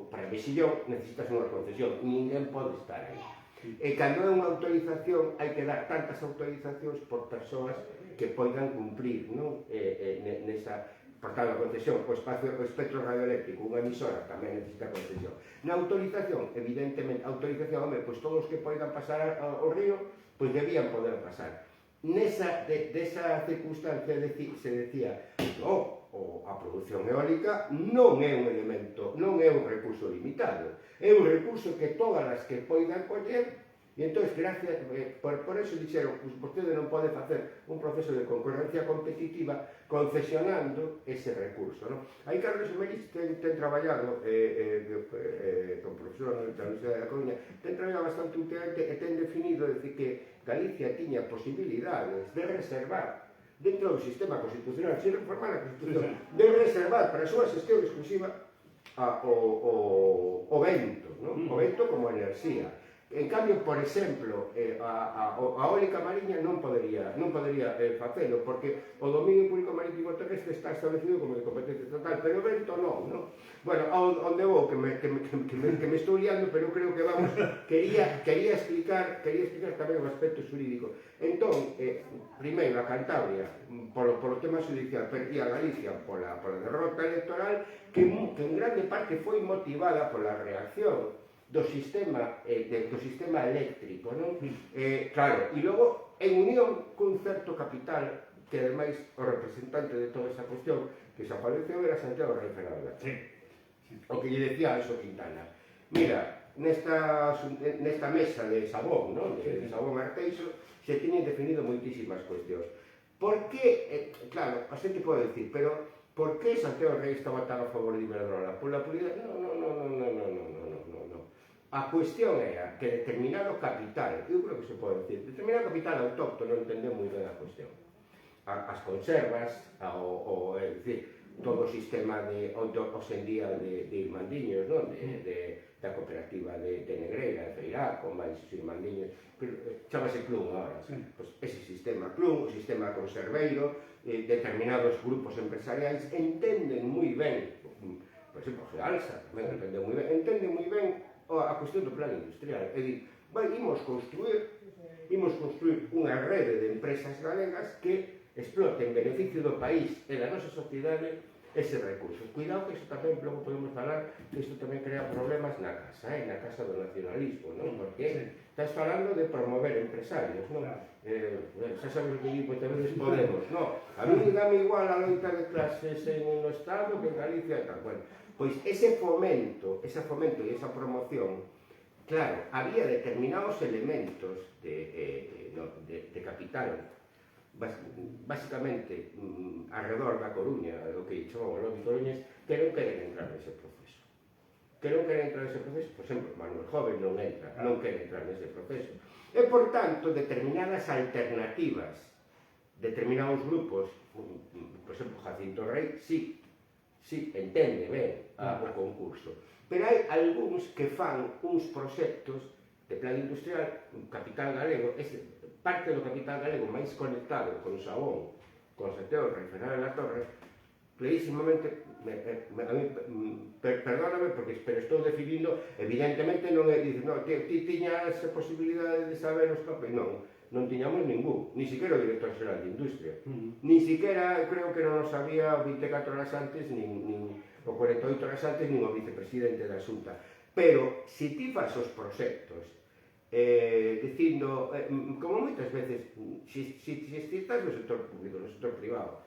para mexillón, necesitas unha concesión, ninguén pode estar aí. E cando é unha autorización, hai que dar tantas autorizacións por persoas que poidan cumprir, non? Por tal, a concesión, o espectro radioeléctrico, unha emisora tamén necesita concesión. Na autorización, evidentemente, autorización, home, pois todos os que poidan pasar ao río, pois debían poder pasar. Desa circunstancia se decía, a produción eólica non é un elemento, non é un recurso limitado, é un recurso que todas as que poidan coller. E entón, gracias, por eso dixeron, vostede non pode facer un proceso de concurrencia competitiva concesionando ese recurso, non? Aí Carlos Emeris ten traballado, como profesor da Universidade da Coruña, ten traballado bastante últimamente e ten definido, decir, que Galicia tiña posibilidades de reservar dentro do sistema constitucional, sin reformar a Constitución, de reservar para a súa xestión exclusiva o vento, non? O vento como enerxía. En cambio, por exemplo, a eólica mariña non podería facelo, porque o dominio público marítimo terrestre está establecido como de competencia estatal, pero o vento non? Bueno, onde vou, que me estou liando, pero creo que vamos, quería explicar tamén o aspecto xurídico. Entón, primeiro, a Cantabria, polo tema judicial, e a Galicia pola derrota electoral, que en grande parte foi motivada pola reacción do sistema eléctrico, non? Claro, e logo, en unión cun certo capital, que ademais o representante de toda esa cuestión que se apareceu era Santiago Rey Fernández. O que lle decía a Eso Quintana, mira, nesta mesa de Sabón, non? De Sabón Arteixo, se teñen definido moitísimas cuestións. Por que, claro, a xente pode decir, pero por que Santiago Rey estaba tan a favor de Iberdrola? Pola política? Non. A cuestión era que determinado capital, eu creo que se pode decir, determinado capital autóctono entendeu moi ben a cuestión. As conservas, é dicir, todo o sistema hoxendía de irmandiños, non? Da cooperativa de Negreira, de Feirá, con máis irmandiños, chamase Clun agora. Ese sistema Clun, o sistema conserveiro, determinados grupos empresariais entenden moi ben, por exemplo, Gealsa tamén entendeu moi ben, entenden moi ben a cuestión do plan industrial. É dicir, imos construir unha rede de empresas galegas que exploten en beneficio do país e da nosa sociedade ese recurso. Cuidado que iso tamén, logo podemos falar, que isto tamén crea problemas na casa do nacionalismo, non? Porque estás falando de promover empresarios, non? Xa sabes o que digo, tamén Podemos, non? A mí dame igual a loita de clases no Estado que en Galicia e tal. Bueno, pois ese fomento e esa promoción, claro, había determinados elementos de capital, basicamente alrededor da Coruña, o que chamamos lobby coruñés, que non queren entrar nese proceso. Por exemplo, Manuel Joven non quere entrar nese proceso. E, por tanto, determinadas alternativas, determinados grupos, por exemplo, Jacinto Rey, sí, entende ben o concurso. Pero hai algúns que fan uns proxectos de plan industrial, capital galego, parte do capital galego máis conectado con Sabón con Santiago Regional de la Torre, clarísimamente, a mí, perdóname, pero estou definindo, evidentemente non é dicir, non, ti tiñas a posibilidade de saber os papéis, non tiñamos ningún, ni siquiera o director xeral de Industria, ni siquiera, creo que non o sabía 24 horas antes, nin o 48 horas antes, nin o vicepresidente da Xunta. Pero, se ti fas os proxectos, dicindo, como moitas veces, se estás no sector público, no sector privado,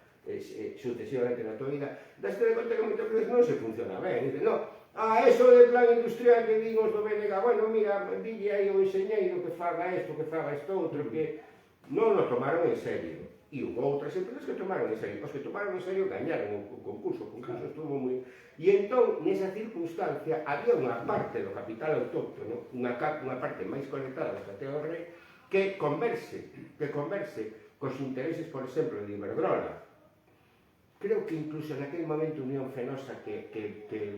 sucesivamente na tua vida, daste de conta que moitas veces non se funciona ben. Dice, eso de plan industrial que dimos do BNG, bueno, mira, dille aí o enxeñeiro que faga isto outro, que non lo tomaron en serio. E hubo outras empresas que tomaron en serio. Os que tomaron en serio gañaron o concurso estuvo moi... E entón, nesa circunstancia, había unha parte do capital autóctono, unha parte máis conectada ao Santiago Rei, que converse cos intereses, por exemplo, de Iberdrola. Creo que incluso naquele momento Unión Fenosa que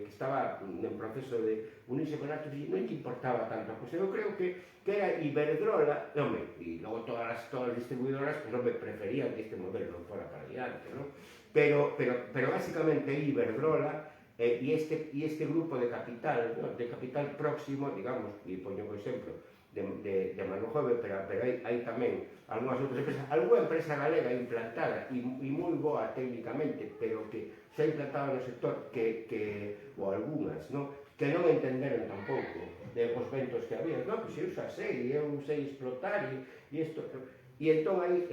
estaba en proceso de unirse con Actos non lle importaba tanto a cosa. Eu creo que era Iberdrola, e logo todas as distribuidoras preferían que este modelo non fora para adiante, pero basicamente Iberdrola e este grupo de capital próximo, digamos, e poño por exemplo de Manu Jove, pero hai tamén algunhas outras empresas, algunha empresa galega implantada e moi boa técnicamente, pero que se ha implantado no sector ou algunhas, que non entenderon tampouco os ventos que había, pois eu xa sei, eu sei explotar e isto... E entón aí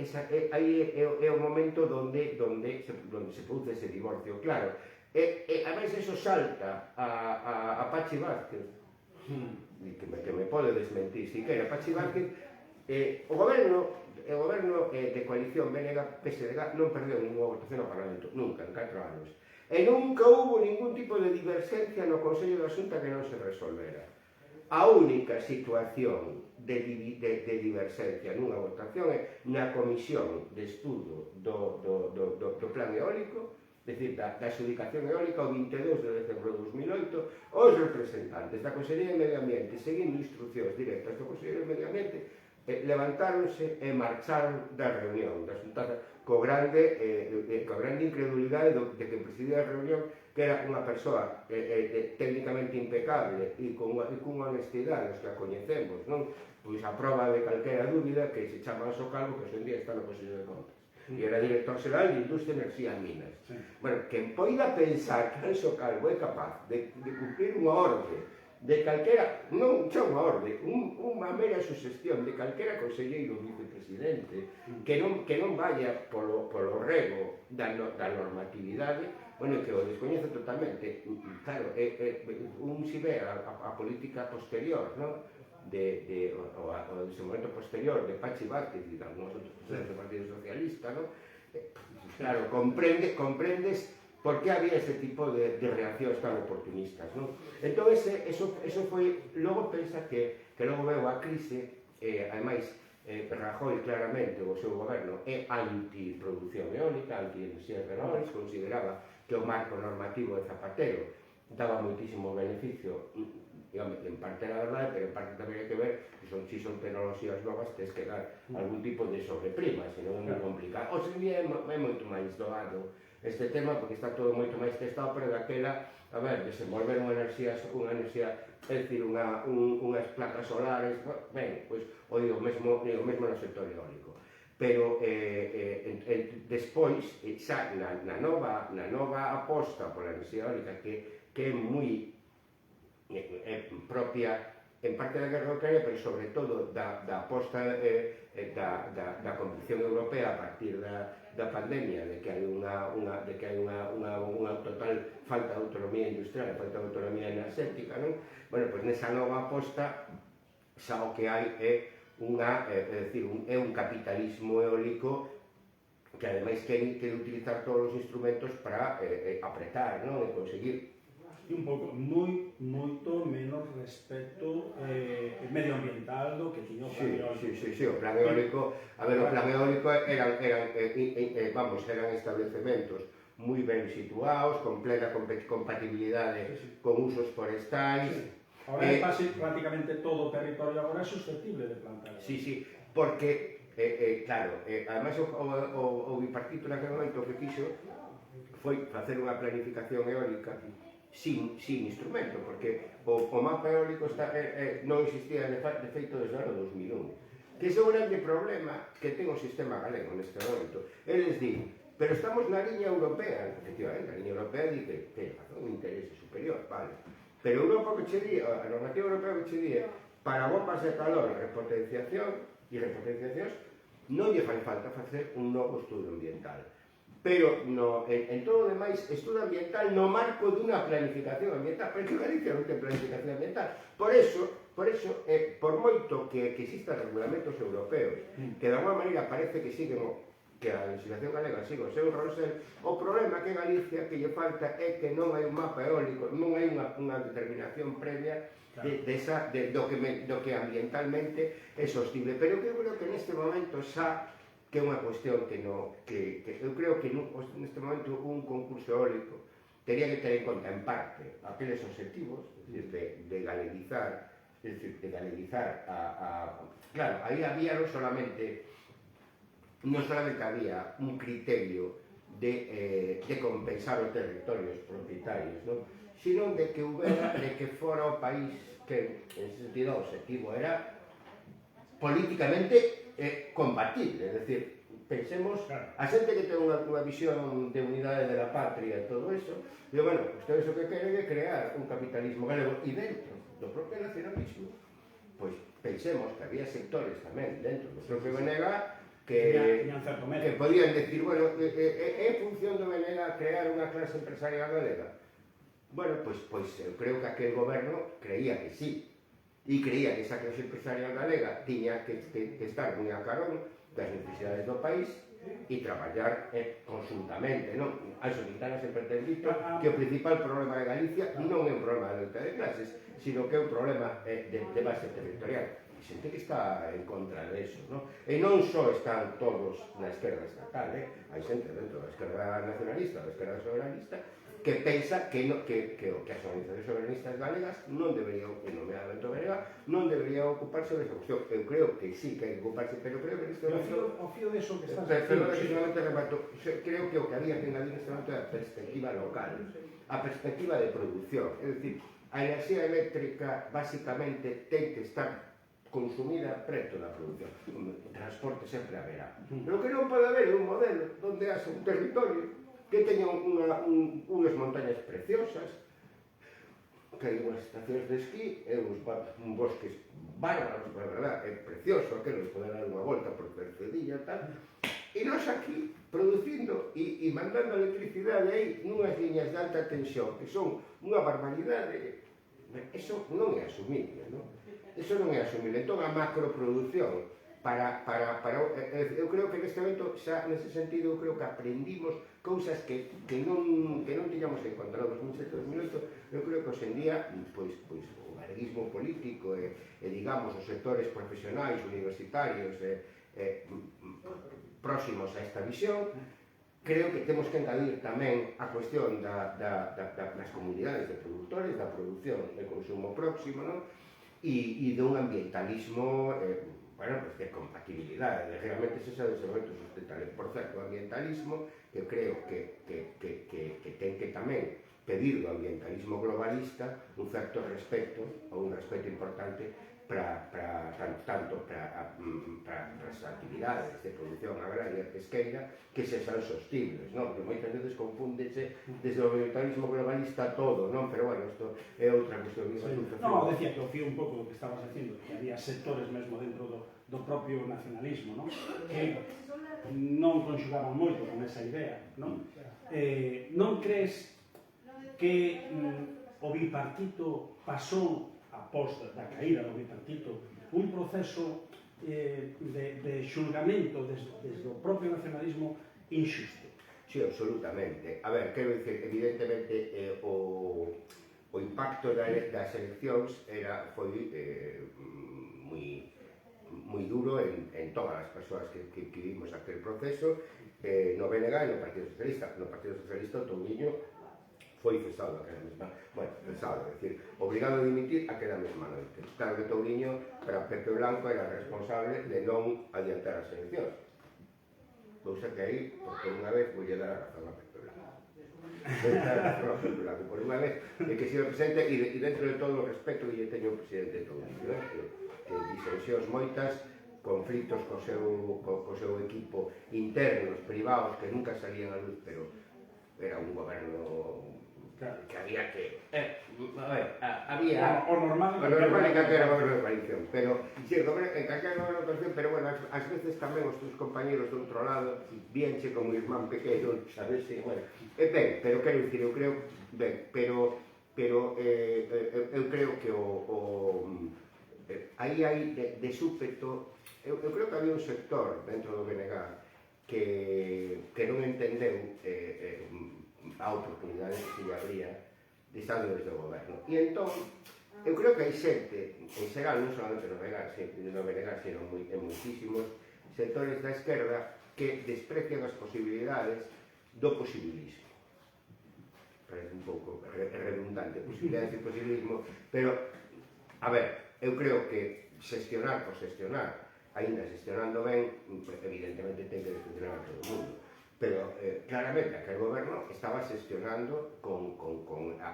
é o momento onde se produce ese divorcio, claro. A veces eso salta a Pachi Vázquez, que me pode desmentir si quere. Pachi Vázquez, o goberno de coalición BNG-PSDG non perdeu ninguna votación no Parlamento, nunca, en 4 anos. E nunca hubo ningún tipo de divergencia no Consello da Xunta que non se resolvera. A única situación de divergencia nunha votación é na comisión de estudo do plan eólico, é dicir, da adxudicación eólica o 22 de decembro de 2008, os representantes da Consellería de Medio Ambiente, seguindo instruccións directas do Conselleiro de Medio Ambiente, levantáronse e marcharon da reunión, da xuntada, co grande incredulidade de que presidía a reunión, que era unha persoa técnicamente impecable e con unha honestidade, os que a coñecemos, pois a prova de calquera dúbida, que se chama Anxo Calvo, que hoxe en día está no Consello de Contas. E era director xeral de Industria, Enerxía e Minas. Bueno, quen poida pensar que Anxo Calvo é capaz de cumprir unha orde de calquera, non xa unha orde, unha mera suxestión de calquera conselleiro vicepresidente que non vaya polo rego da normatividade, bueno, que o descoñece totalmente. Claro, un si ve a política posterior, o desenvolvemento posterior de Pachi Vázquez e de algunos outros presidentes do Partido Socialista, claro, comprendes por que había ese tipo de reaccións tan oportunistas, entón eso foi, logo pensa que logo veo a crise, ademais Rajoy claramente o seu goberno é antiproducción eólica, anti-enerxías renovables, consideraba que o marco normativo de Zapatero daba moitísimo beneficio, en parte era verdade, pero en parte tamén hai que ver que si son tecnoloxías novas tens que dar algún tipo de sobreprima, senón é moi complicado. Hoxe en día é moito máis doado este tema, porque está todo moito máis testado, pero daquela, a ver, desenvolver unha enerxía, é dicir, unhas placas solares, ben, pois, o digo mesmo no sector eólico. Pero despois, xa na nova aposta pola enerxía eólica, que é moi propia, en parte da guerra de Ucrania, pero sobre todo da aposta da Comisión Europea a partir da pandemia, de que hai unha total falta de autonomía industrial, falta de autonomía enerxética, bueno, pois nesa nova aposta xa o que hai é un capitalismo eólico que ademais quere utilizar todos os instrumentos para apretar, e conseguir un pouco, moito menos respecto medioambiental do que tiña o plan eólico. Sí, o plan eólico, o plan eólico eran establecementos moi ben situados, con plena compatibilidade con usos forestais. Agora é prácticamente todo o territorio agora é susceptible de plantar. Sí, porque Claro, ademais o bipartito naquele momento que quixo foi facer unha planificación eólica sin instrumento, porque o mapa eólico non existía de feito desde o ano 2001, que ese é o grande problema que ten o sistema galego neste momento. Eles din, pero estamos na liña europea, efectivamente, a liña europea di que ten un interese superior, vale, pero Europa que che di, a normativa europea que che di, para bombas de calor e repotenciacións non lle fai falta facer un novo estudo ambiental. Pero en todo o demais, estudo ambiental no marco dunha planificación ambiental, porque Galicia non ten planificación ambiental. Por eso, por moito que existan regulamentos europeos, que de alguma maneira parece que siguen que a legislación galega siga o seu ronsel, o problema que Galicia que lle falta é que non hai un mapa eólico, non hai unha determinación previa do que ambientalmente é sostible. Pero eu creo que neste momento xa que é unha cuestión que eu creo que neste momento un concurso eólico teria que ter en conta en parte aqueles objetivos de galeguizar, claro, aí había non solamente había un criterio de compensar os territorios propietarios, sino de que fora o país que en ese sentido o objetivo era políticamente combatible, es decir, pensemos, a xente que ten unha visión de unidade de la patria e todo eso, digo, bueno, ustedes o que queren é crear un capitalismo galego e dentro do propio nacionalismo, pois pensemos que había sectores tamén dentro do propio BNG que podían decir, bueno, é función do BNG crear unha clase empresarial galega. Bueno, pois eu creo que aquel goberno creía que sí, e creía que esa clase empresarial galega tiña que estar moi a carón das necesidades do país e traballar conjuntamente, non? A Xunta sempre ten dito que o principal problema de Galicia non é un problema de loita de clases, sino que é un problema de base territorial. E xente que está en contra deso, non? E non só están todos na esquerda estatal, hai xente dentro da esquerda nacionalista, da esquerda soberanista, que pensa que as organizacións soberanistas galegas non deberían, en nomeadamente o BNG, non deberían ocuparse desa cuestión. Eu creo que sí que hai que ocuparse, pero creo que neste momento... O fío deso que estás dicindo... Creo que o que había que engadir neste momento é a perspectiva local, a perspectiva de producción. É dicir, a enerxía eléctrica, basicamente, ten que estar consumida preto da producción. O transporte sempre haberá. Pero que non pode haber un modelo onde haxa un territorio que teña unhas montañas preciosas, que hai unhas estacións de esquí, e uns bosques bárbaros, para verdad, é precioso aqueles poder dar unha volta por Cercedilla e tal, e nós aquí producindo e mandando electricidade aí nunhas liñas de alta tensión que son unha barbaridade, eso non é asumible, non? Eso non é asumible. Entón a macroproducción eu creo que neste momento xa nese sentido eu creo que aprendimos cousas que non tiñamos en conta no 2007-2008. Eu creo que hoxendía pois o galeguismo político e digamos os sectores profesionais, universitarios próximos a esta visión, creo que temos que engadir tamén a cuestión das comunidades de produtores, da produción e consumo próximo, non? E dun ambientalismo bueno, pues de compatibilidade, de realmente ese desenvolvemento sustentable. Por certo, o ambientalismo, que creo que ten que tamén pedir do ambientalismo globalista un certo respeto, ou un respeto importante tanto para as actividades de produción agraria e pesqueira que se xan sostibles, non? Porque moitas veces confúndese desde o ambientalismo globalista todo, non? Pero bueno, isto é outra cuestión. Non, decía que o fío un pouco do que estabas dicindo, que había sectores mesmo dentro do propio nacionalismo, non? Que non conxugaban moito con esa idea, non? Non crees que o bipartito pasou após da caída do bipartito un proceso de xulgamento desde o propio nacionalismo injusto? Sí, absolutamente. A ver, quero dicir, evidentemente o impacto das eleccións foi moi duro en todas as persoas que vivimos aquel proceso, no BNG e no Partido Socialista. No Partido Socialista o Touriño foi cesado aquela mesma, bueno, cesado, é dicir, obrigado a dimitir aquela mesma noite. Claro que Touriño, para Pepe Blanco, era responsable de non adiantar as eleccións. Cousa que aí, por unha vez, vou dar a razón a Pepe Blanco. Por unha vez, que se represente, e dentro de todo o respeto que lle teño o presidente de Touriño, que disensións moitas, conflitos co seu equipo internos, privados, que nunca salían a luz, pero era un goberno que había que... había... O normal en calquera goberno de coalición, pero sí, en calquera goberno de coalición, pero bueno, ás veces tamén os teus compañeros do outro lado vienche como irmán pequeno, sabes, bueno, ben, pero quero dicir, eu creo, ben, pero eu creo que aí hai de súpeto, eu creo que había un sector dentro do BNG que non entendeu a oportunidade que se abría de estar desde o goberno. E entón, eu creo que hai xente, en xeral, non solamente no BNG, sino en moitísimos sectores da esquerda que desprecian as posibilidades do posibilismo. Parece un pouco redundante, posibilidades e posibilismo, pero, a ver, eu creo que xestionar por xestionar, ainda xestionando ben, evidentemente ten que funcionar a todo o mundo. Pero, claramente, aquel goberno estaba xestionando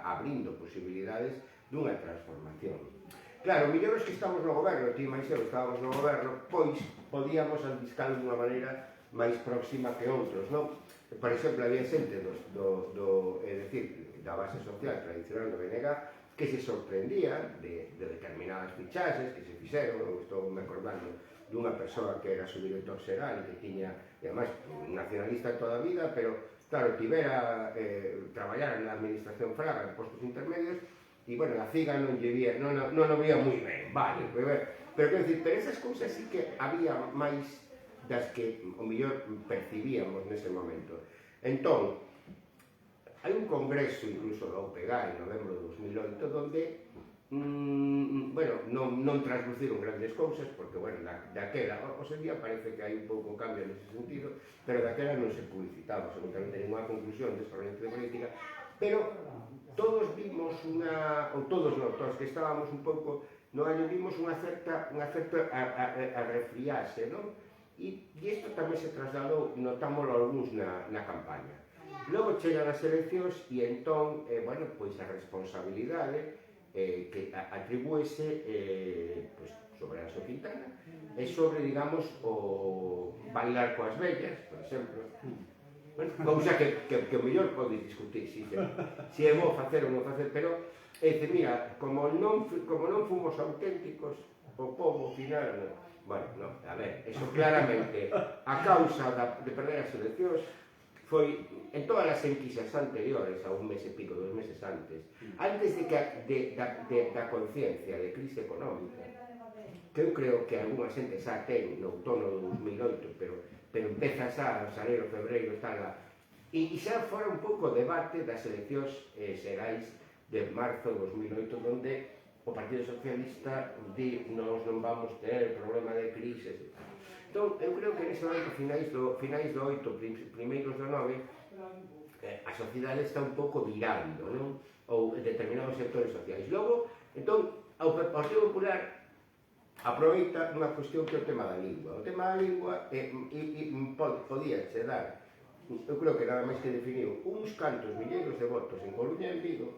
abrindo posibilidades dunha transformación. Claro, mellor os que estamos no goberno, ti máis eu estábamos no goberno, pois podíamos albiscalo dunha maneira máis próxima que outros, non? Por exemplo, había xente da base social tradicional do BNG que se sorprendía de determinadas fichaxes que se fixeron. Eu estou me acordando dunha persoa que era subdirector xeral e que tiña, e además, nacionalista toda a vida, pero, claro, tivera traballar na administración fraga en postos intermedios e, bueno, a CIGA non o vía moi ben, vale, pero quero dicir, pero esas cousas sí que había máis das que, o mellor, percibíamos nese momento. Entón, hai un congreso, incluso da UPG, en novembro de 2008, donde bueno, non trasluciron grandes cousas, porque, bueno, daquela, hoxe en día parece que hai un pouco cambio nese sentido, pero daquela non se publicitaba absolutamente ninguna conclusión desta orientación de política, pero todos vimos todos que estábamos un pouco no año, vimos unha certa a refriarse, non? E isto tamén se trasladou, notámoslo algúns na campaña. Logo chegan as eleccións e entón, bueno, pois a responsabilidade que atribúese sobre a súa Quintana e sobre, digamos, o bailar coas vellas, por exemplo. Bueno, cousa que o mellor podes discutir se é bo facer ou non facer, pero mira, como non fomos auténticos, o povo final, bueno, non, a ver, eso claramente a causa de perder as eleccións foi en todas as enquisas anteriores a un mes e pico, 2 meses antes da conciencia de crise económica, que eu creo que algunha xente xa ten no outono do 2008, pero empeza xa en xaneiro, febreiro, e xa fora un pouco o debate das eleccións xerais de marzo de 2008, onde o Partido Socialista di non vamos ter problema de crises. Entón, eu creo que nese momento, finais do 8, primeiros do 9, a sociedade está un pouco virando, non? Ou determinados sectores sociais. Logo, entón, o Partido Popular aproveita unha cuestión que é o tema da lingua. O tema da lingua podía che dar, eu creo que nada máis que definiu, uns cantos milleiros de votos en Coruña e en Vigo,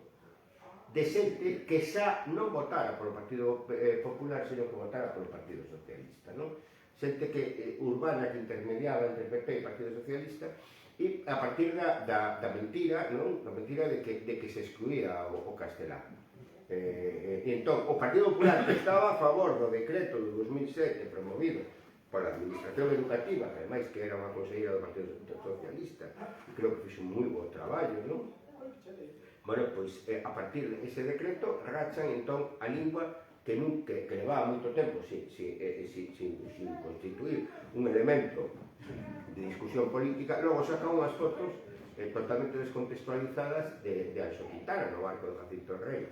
de xente que xa non votara polo Partido Popular, sino que votara polo Partido Socialista, non? Xente que urbana que intermediaba entre PP e Partido Socialista, e a partir da mentira, non? Da mentira de que se excluía o castelán. E entón, o Partido Popular que estaba a favor do decreto de 2007 promovido pola Administración Educativa, que ademais que era unha conselleira do Partido Socialista, creo que fixe un moi bo traballo, non? Bueno, pois, a partir dese decreto, rachan entón a lingua que levaba moito tempo sin constituir un elemento de discusión política. Logo sacan unhas fotos totalmente descontextualizadas de Anxo Quintana no barco de Jacinto Rei,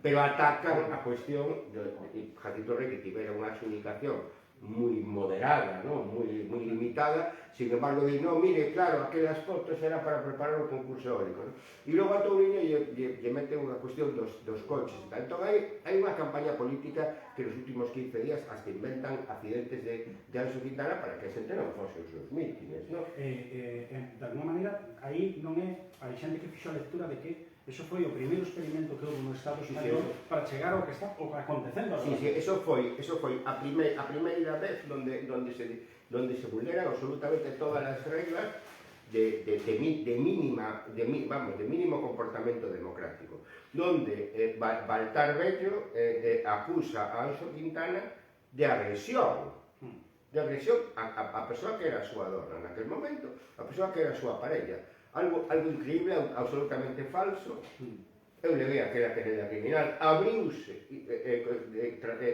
pero atacan a cuestión de Jacinto Rei, que tivera unha adxudicación moi moderada, non? Moi limitada, sin embargo, di, non, mire, claro, aquelas fotos era para preparar o concurso eólico, non? E logo a Touriño lle mete unha cuestión dos coches e tal. Entón, hai unha campaña política que nos últimos 15 días hasta inventan accidentes de Anxo Quintana para que a xente non fose os seus mítines, non? De alguma maneira, aí non é, hai xente que fixo a lectura de que eso foi o primeiro experimento que houve no Estado español para chegar ao que está acontecendo agora. Sí, eso foi a primeira vez donde se vulneran absolutamente todas as reglas de mínimo comportamento democrático, donde Baltar Bello acusa a Anxo Quintana de agresión a persoa que era a súa dona naquele momento, a persoa que era a súa parella. Algo increíble, absolutamente falso. Eu levei aquela querella criminal, abriuse,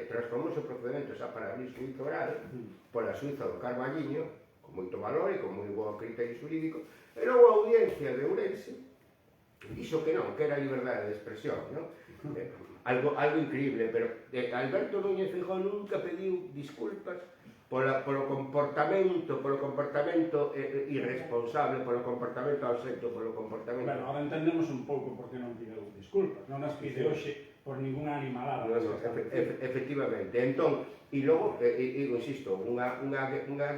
transformouse o procedimento xa para abrir xuízo oral pola Suiza do Carballiño, con moito valor e con moi bo criterio xurídico, e logo a audiencia de Ourense dixo que non, que era liberdade de expresión, non? Algo increíble, pero Alberto Núñez Feijóo nunca pediu disculpas polo comportamento irresponsable, polo comportamento ausento, polo comportamento... Bueno, ahora entendemos un pouco por que non pide disculpas, non as pide hoxe por ninguna animalada. Efectivamente. Entón, e logo, insisto, unha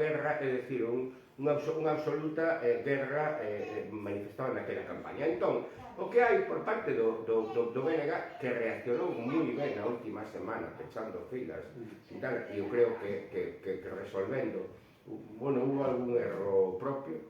guerra, é dicir, unha absoluta guerra manifestada naquela campaña. Entón, o que hai por parte do BNG, que reaccionou moi ben na última semana, pechando filas e tal, e eu creo que resolvendo, hubo algún erro propio,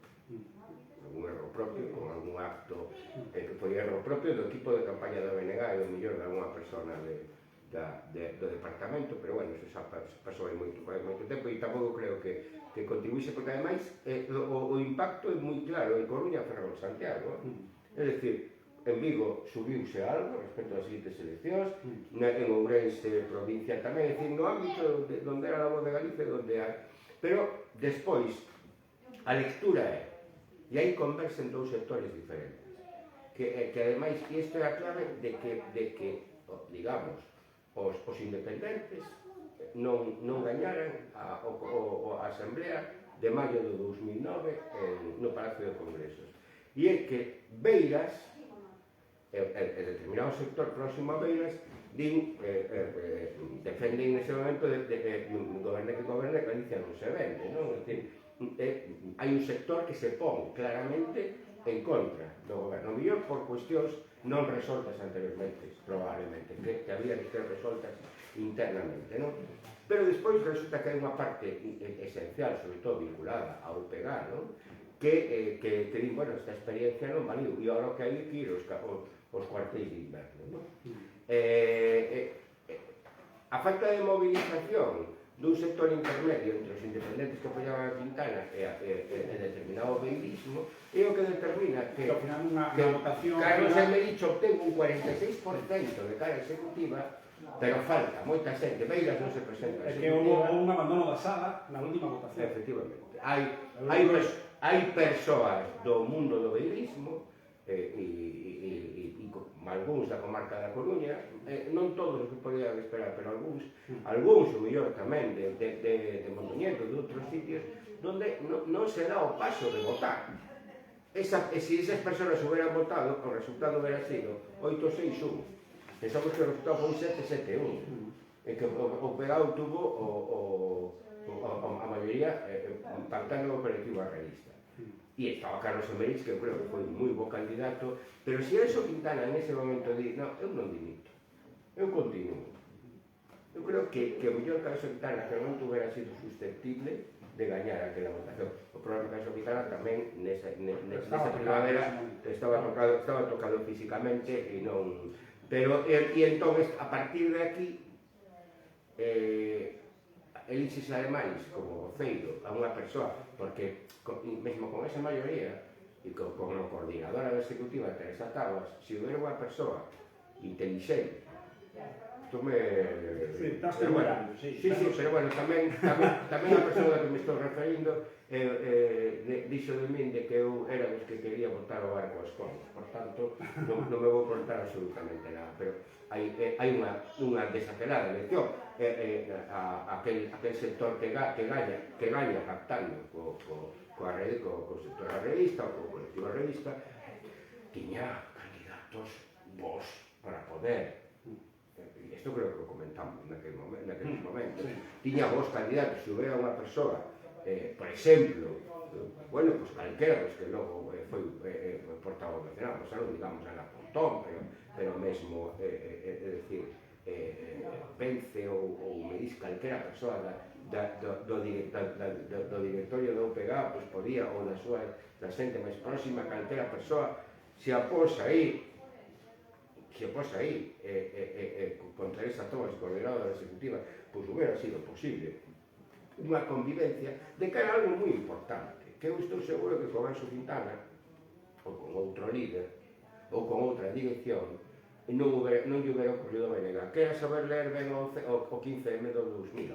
con algún acto que foi erro propio do equipo de campaña da BNG e o mellor de alguna persona do departamento, pero bueno, eso xa pasou aí moito tempo e tampouco creo que contribuíse, porque ademais o impacto é moi claro en Coruña, Ferrol, Santiago, é dicir, en Vigo subiuse algo respecto ás seguintes eleccións, en Ourense provincia tamén, é dicir, no ámbito onde era a voz de Galicia, onde hai. Pero despois, a lectura é, e aí conversen dous sectores diferentes, que ademais, e isto é a clave de que digamos, os independentes non gañaran a Asamblea de maio de 2009 no Palacio de Congresos. E é que Beiras, e determinado sector próximo a Beiras, defenden nese momento gobernar Galicia non se vende, non? Hai un sector que se pon claramente en contra do goberno, mellor por cuestións non resoltas anteriormente, probablemente, que había que ser resoltas internamente, non? Pero despois resulta que hai unha parte esencial, sobre todo vinculada ao pegar, non? Que din, bueno, esta experiencia non valiu, e agora que hai que ir os cuartéis de inverno, non? A falta de movilización dun sector intermedio entre os independentes que apoyaban a Quintana e determinado beirismo é o que determina que Carlos Emericho obtén un 46% de cara executiva, pero falta moita xente, Beiras non se presenta. É que houve un abandono da sala na última votación. Efectivamente. Hai persoas do mundo do beirismo e algúns da comarca da Coruña, non todos os que podían esperar, pero algúns, o mellor tamén de Mondoñedo, de outros sitios, donde non se dá o paso de votar. Se esas persoas hubieran votado, o resultado hubiera sido 8-6-1. Pensamos que o resultado foi 7-7-1. E que o pegado tuvo a maioría pactando o colectivo realista. E estaba Carlos Emerich, que eu creo que foi un moi bo candidato, pero se Anxo Quintana en ese momento di, non, eu non dimito, eu continuo. Eu creo que o mellor Carlos Quintana que non tuviera sido susceptible de gañar aquela votación. O problema que Anxo Quintana tamén nesa primavera estaba tocado físicamente e non... Pero, e entón, a partir de aquí, elixes ademais como voceiro a unha persoa, porque mesmo con esa maioría e con a coordinadora da executiva Teresa Tabas, se houbera unha persoa intelixente Gústome... Sí, estás pero bueno, temporando, sí. Sí, pero bueno, tamén a persoa que me estou referindo dixo de min de que eu era os que quería botar o barco ás colas, por tanto, non me vou contar absolutamente nada, pero hai unha desacelada elección, aquel sector que gaña pactando co sector arreísta ou co colectivo arreísta, tiña candidatos vos para poder. Isto creo que o comentamos naqueles momentos. Tiña vos candidatos, se houbera unha persoa, por exemplo, bueno, pues calquera dos que logo foi portavoz nacional, pues non digamos Ana Pontón, pero mesmo, é dicir, Pence ou me dis calquera persoa do directorio do UPG, pues podía, ou da xente máis próxima, calquera persoa se aposa aí con Teresa Tomás, coordinadora executiva, pois hubiera sido posible unha convivencia de que era algo moi importante, que eu estou seguro que con Anxo Quintana ou con outro líder ou con outra dirección non lle hubiera ocurrido a BNG, que era saber ler ben o 15M do 2000.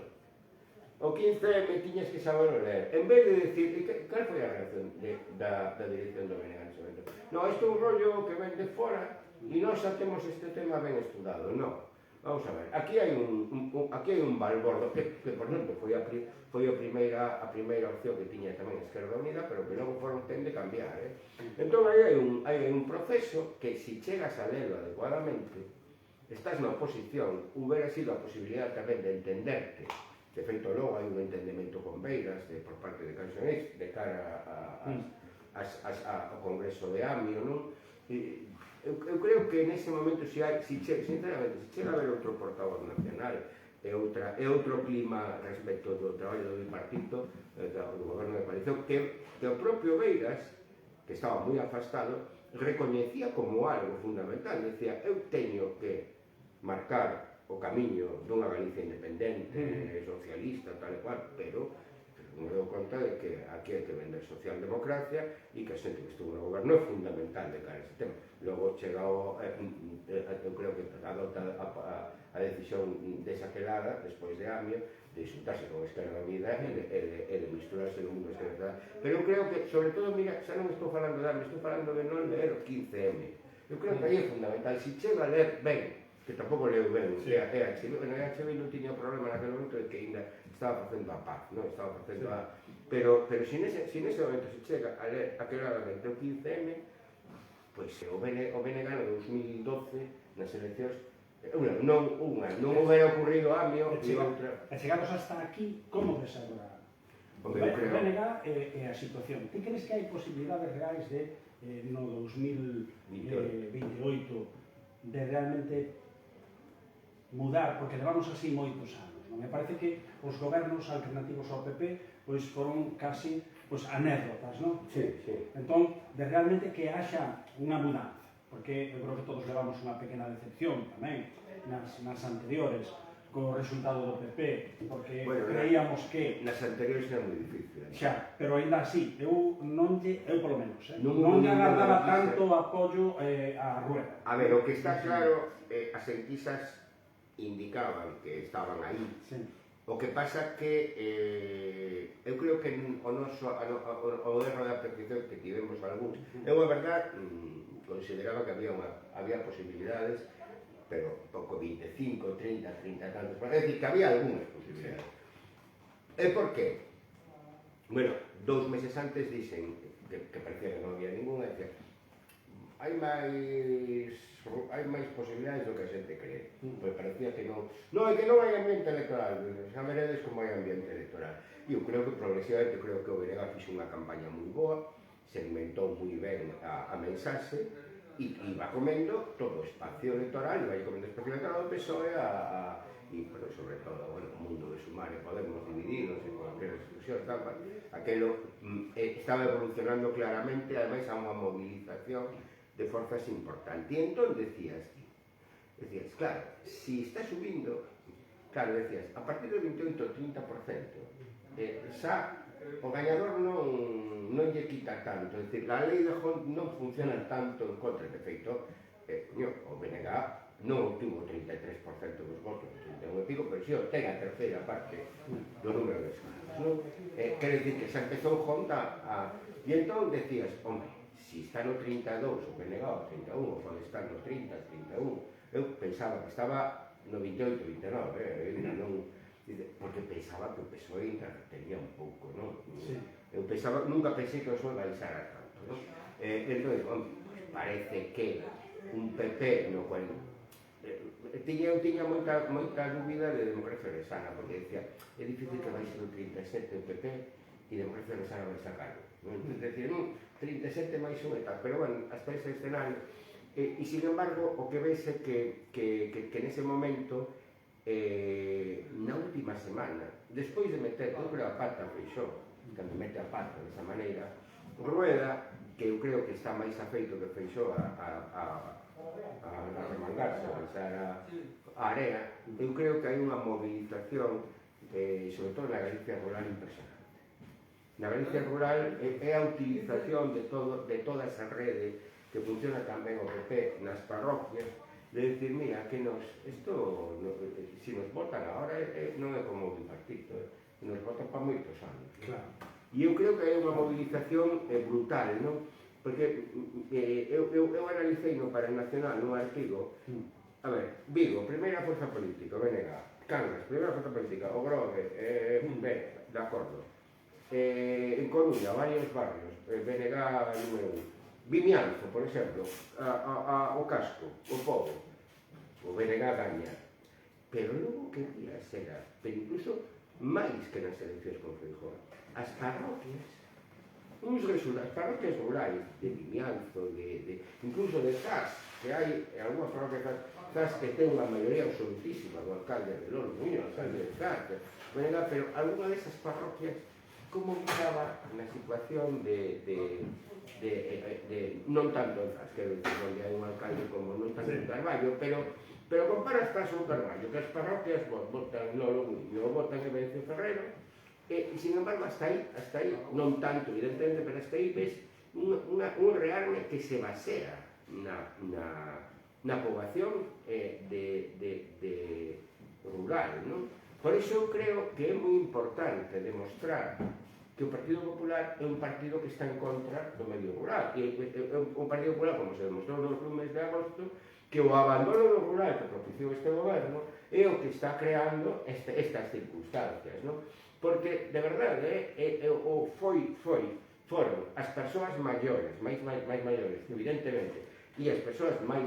O 15M tiñas que saberlo ler, en vez de decir, cal foi a reacción da dirección do BNG en ese momento? No, isto é un rollo que ven de fora e nós xa temos este tema ben estudado. Non, vamos a ver, aquí hai un balbordo que por exemplo, foi a primeira opción que tiña tamén Esquerda Unida, pero que logo foron tende a cambiar. Entón, hai un proceso que, se chegas a lerlo adecuadamente, estás na oposición, hubiera sido a posibilidad tamén de entenderte. De feito, logo hai un entendemento con Beiras por parte de Canciones de cara ao Congreso de AMIO, non? Eu creo que nese momento, sinceramente, se chega a haber outro portavoz nacional e outro clima respecto do traballo do bipartito, do goberno de coalición, que o propio Beiras, que estaba moi afastado, recoñecía como algo fundamental. Decía, eu teño que marcar o camiño dunha Galicia independente, socialista, tal e cual, pero me dou conta de que aquí hai que vender socialdemocracia e que a xente que estuvo no goberno é fundamental de cara a ese tema. Logo chega eu creo que adopta a decisión desaquelada, despois de AMIO, de xuntarse con Esquerda Unida e de misturarse no mundo Esquerda. Pero eu creo que, sobre todo, mira, xa non estou falando de AMIO, estou falando de non ler o 15M. Eu creo que aí é fundamental, se chega a ler ben, que tampouco leu ben, EHB non tiña problema naquele momento de que ainda estaba facendo a paz, non estaba facendo a... Pero se nese momento se chega a ler aclaradamente o 15M, pois o BNG no 2012, nas eleccións, non houbera ocurrido a AMIO e outra... E chegados hasta aquí, como ves agora? O BNG e a situación. Ti crees que hai posibilidades reais de, no 2028, de realmente mudar, porque levamos así moitos anos, non? Me parece que os gobernos alternativos ao PP pois foron casi anécdotas, non? Sí. Entón, de realmente que haxa unha mudanza, porque eu creo que todos levamos unha pequena decepción tamén nas anteriores co resultado do PP, porque creíamos que... Nas anteriores era moi difícil. Xa, pero ainda así, eu polo menos, non lle agardaba tanto apoio a Rueda. A ver, o que está claro, as enquisas indicaban que estaban aí. Sí. O que pasa que eu creo que o erro de apreciación que tivemos algúns, eu a verdad consideraba que había posibilidades, pero pouco 25, 30 tantos, é dicir, que había algunhas posibilidades. E por qué? Bueno, 2 meses antes dicen que parecía que non había ninguna, decía, hai máis posibilidades do que a xente cree. Pois parecía que non. Non, é que non hai ambiente electoral, xa veredes como hai ambiente electoral. E eu creo que progresivamente, creo que o BNG fixo unha campaña moi boa, segmentou moi ben a mensaxe, e iba comendo todo o espacio electoral, iba comendo o espacio electoral do PSOE pero sobre todo, bueno, o mundo de Sumar e Podemos divididos e con aquelas discusións, aquelo estaba evolucionando claramente, ademais a unha movilización de forzas importante. E entón decías, claro, si está subindo, claro, decías, a partir do 28 ou 30%, xa o gañador non lle quita tanto, é dicir, a lei de Hont non funciona tanto en contra, de feito, o BNG non obtivo o 33% dos votos, 31 e pico, pero si obtén a terceira parte do número de escanos, non? Quere dicir que se empezou junta e entón decías, hombre, si está no 32 o PNG o 31, ou pode estar no 30, 31, eu pensaba que estaba no 28, 29, non, porque pensaba que o PSOE tería un pouco, non? Sí. Eu pensaba, nunca pensei que o PSOE baixara tanto, non? Entón, pues parece que un PP no cual eu tiña moita dúbida de Democracia Ourensana, porque decía, é difícil que baixe do 37 o PP e Democracia Ourensana vai sacarlo, non? Decía, non, 37 máis un e tal, pero bueno, hasta ese escenario. E, sin embargo, o que veis é que nese momento, na última semana, despois de meter, eu creo, a pata a Feixóo, cando mete a pata desa maneira, Rueda, que eu creo que está máis afeito que Feixóo a remangarse, a baixar a area, eu creo que hai unha movilización, sobre todo na Galicia rural, impresionante. Na Galicia rural é a utilización de toda esa rede que funciona tamén o PP nas parroquias, de decir, mira, que isto, si nos votan agora, non é como un partido, nos votan para moitos anos. Claro. E eu creo que é unha movilización brutal, non? Porque eu analicei no Para Nacional, nun artigo, a ver, Vigo, primeira forza política, BNG, Cangas, primeira forza política, o Grove, ben, de acordo. En Coruña, varios barrios, BNG número 1. Vimianzo, por exemplo, o Casco, o Pobo, o BNG gaña. Pero logo que días era, pero incluso máis que nas eleccións con Feijóo, as parroquias, as parroquias rurais de Vimianzo, incluso de Zas, que hai algunha parroquia Zas que ten unha maioría absolutísima do alcalde de Loro, o alcalde de Zas, pero algunha desas parroquias como estaba na situación de non tanto en Zas, quero dicir, onde hai un alcalde como non tanto en Carballo, pero compara Zas ou Carballo, que as parroquias votan Lolo Muño, votan Evencio Ferrero, e, sin embargo, hasta aí, non tanto, evidentemente, pero hasta aí ves un rearme que se basea na poboación rural, non? Por iso eu creo que é moi importante demostrar que o Partido Popular é un partido que está en contra do medio rural. E un Partido Popular, como se demostrou nos lumes de agosto, que o abandono do rural que propiciou este goberno é o que está creando estas circunstancias, non? Porque, de verdade, foron as persoas maiores, máis maiores, evidentemente, e as persoas máis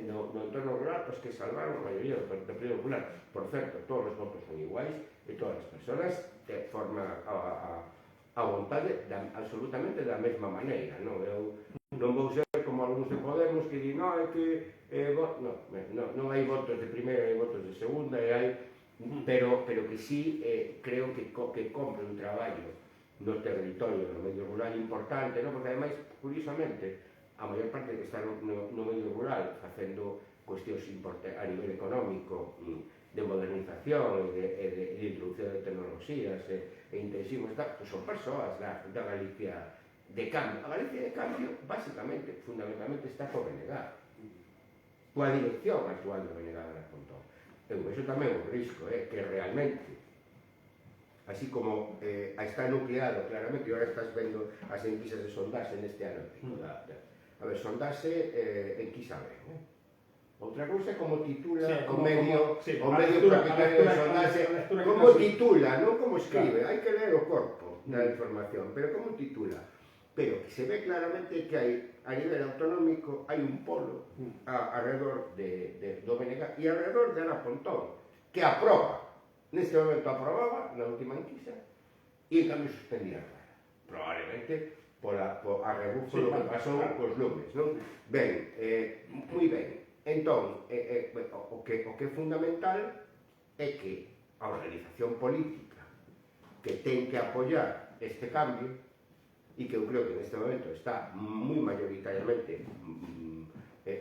no entorno rural os que salvaron a maioría do Partido Popular. Por certo, todos os votos son iguais e todas as persoas forman a vontade absolutamente da mesma maneira, non? Eu non vou ser como algúns de Podemos que di, non, é que non hai votos de primeira e votos de segunda, pero que sí creo que compre un traballo no territorio, no medio rural importante, non? Porque ademais, curiosamente, a maior parte que está no medio rural facendo cuestións importantes a nivel económico, de modernización e de introducción de tecnologías e intensivos, son persoas da Galicia de cambio. A Galicia de cambio, basicamente, fundamentalmente, está co BNG, coa dirección actual do BNG de la Pontón. Eso tamén é un risco, que realmente, así como está nucleado claramente, e agora estás vendo as enquisas de sondaxe neste ano, a ver, sondaxe en que sabe, outra cousa é como titula o medio propietario de sondaxe, como titula, non como escribe, hai que ler o corpo da información, pero como titula. Pero que se ve claramente que hai, a nivel autonómico, hai un polo alrededor do BNG e alrededor de Ana Pontón, que aproba, neste momento aprobaba, na última enquisa, e en cambio suspendía Clara. Probablemente a rebufo do que pasou cos lumes, non? Ben, moi ben. Entón, o que é fundamental é que a organización política que ten que apoiar este cambio, e que eu creo que neste momento está moi mayoritariamente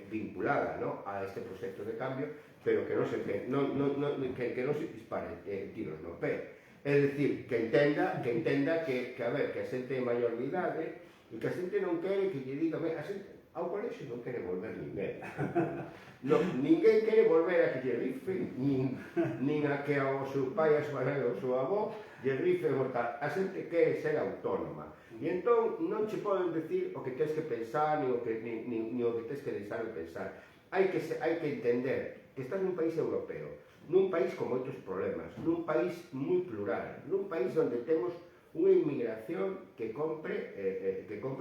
vinculada, ¿no?, a este proxecto de cambio, pero que non se dispare tiros no pé. É dicir, que entenda que a ver, que a xente é maior de idade e que a xente non quere que lle diga, a xente ao colexio non quere volver ninguén. Ninguén quere volver a que lle rifen, nin a que ao seu pai, a súa nai, ao seu avó, lle rifen o tal. A xente quere ser autónoma. E entón non che poden decir o que tens que pensar, nin o que tens que deixar de pensar. Hai que entender que estás nun país europeo, nun país con moitos problemas, nun país moi plural, nun país onde temos unha inmigración que compre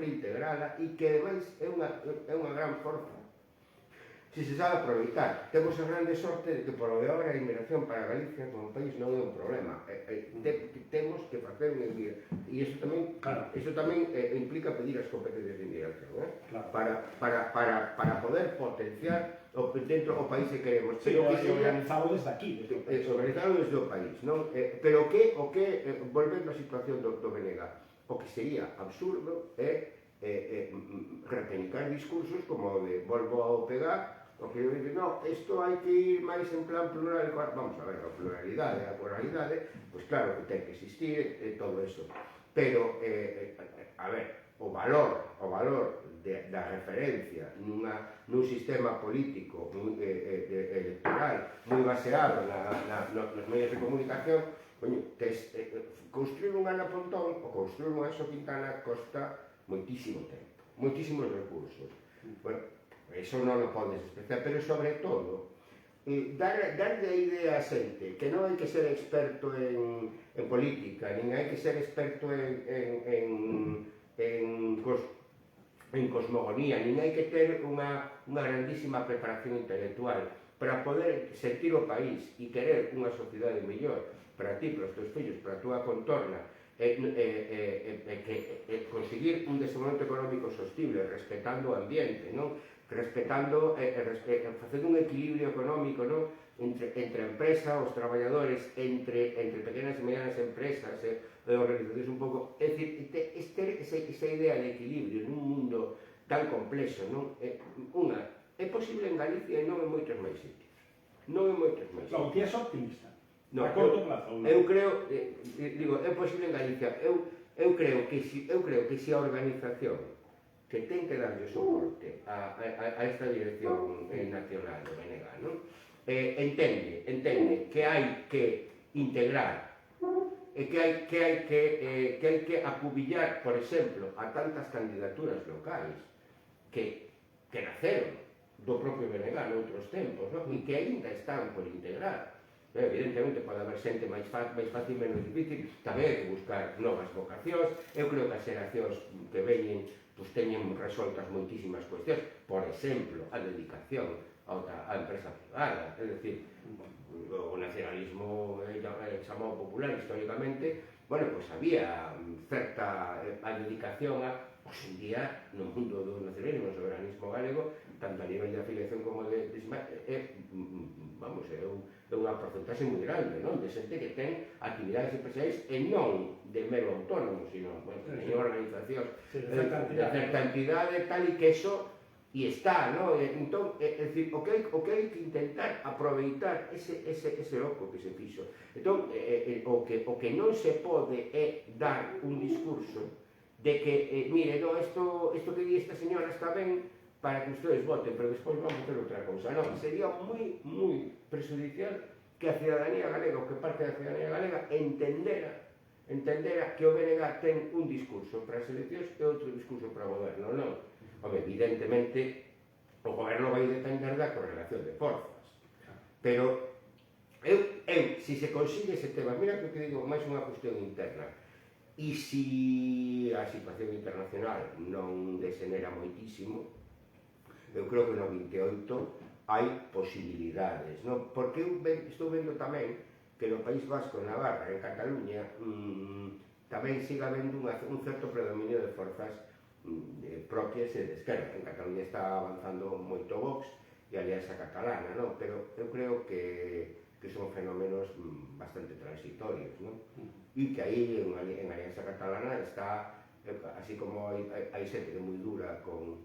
integrada e que ademais é unha gran forza. Si se sabe aproveitar, temos a grande sorte de que polo de obra a inmigración para Galicia como país non é un problema. Temos que facer unha inmigración e iso tamén implica pedir as competencias de inmigración, para poder potenciar dentro do país que queremos. Sí, organizado desde aquí. Organizado desde o país, non? Pero o que volvendo á situación do BNG, o que sería absurdo é reteñicar discursos como o de volvo ao pegar, o que eu digo, no, isto hai que ir máis en plan plural. Vamos a ver, a pluralidade, pois claro que ten que existir todo eso. Pero, a ver, o valor da referencia nun sistema político electoral moi baseado nos medios de comunicación, construir un Ana Pontón ou construir un Anxo Quintana costa moitísimo tempo, moitísimos recursos. Bueno, eso non o podes despreciar, pero sobre todo darlle a idea a xente que non hai que ser experto en política, nin hai que ser experto en cosmogonía, nin hai que ter unha grandísima preparación intelectual para poder sentir o país e querer unha sociedade mellor para ti, para os teus fillos, para a túa contorna, conseguir un desenvolvemento económico sostible, respetando o ambiente, non? Respetando, facendo un equilibrio económico, non? Entre a empresa, os traballadores, entre pequenas e medianas empresas, organizacións un pouco. É dicir, esa idea de equilibrio nun mundo tan complexo, non? É posible en Galicia e non en moitos máis sitios. Non en moitos máis sitios. Non, ti és optimista. No, a corto plazo. Eu creo, digo, é posible en Galicia. Eu creo que se a organización que ten que darlle soporte a esta dirección nacional do BNG, non? Entende que hai que integrar e que hai que acubillar, por exemplo, a tantas candidaturas locais que naceron do propio BNG noutros tempos, non? E que aínda están por integrar. Evidentemente pode haber xente máis fácil, menos difícil, tamén hai que buscar novas vocacións. Eu creo que as xeracións que veñen teñen resoltas moitísimas cuestións, por exemplo, a dedicación á empresa privada, é dicir, o nacionalismo chamado popular históricamente, bueno, pois había certa dedicación hoxe en día, no mundo do nacionalismo, do soberanismo galego, tanto a nivel de afiliación como de vamos, é unha porcentaxe moi grande, non? De xente que ten actividades empresariais e non de mero autónomo, sino, bueno, de organizacións de certa entidade, tal e que eso e está, non? Entón, é dicir, o que hai que intentar aproveitar ese oco que se fixo. Entón, o que non se pode é dar un discurso de que, mire, no, isto que di esta señora está ben para que ustedes voten, pero despois vamos a hacer outra cousa. Non, sería moi prejudicial que a cidadanía galega, ou que parte da cidadanía galega, entendera que o BNG ten un discurso para as eleccións e outro discurso para o goberno. Non. Home, evidentemente, o goberno vai depender da correlación de forzas. Pero, se se consigue ese tema, mira que o que digo, máis unha cuestión interna, e se a situación internacional non desenera moitísimo, eu creo que no 28 hai posibilidades, non? Porque eu estou vendo tamén que no País Vasco, en Navarra, en Cataluña, tamén siga habendo un certo predominio de forzas propias e de esquerda. En Cataluña está avanzando moito Vox e a Alianza Catalana, non? Pero eu creo que son fenómenos bastante transitorios, non? E que aí en Alianza Catalana está, así como hai xente que é moi dura con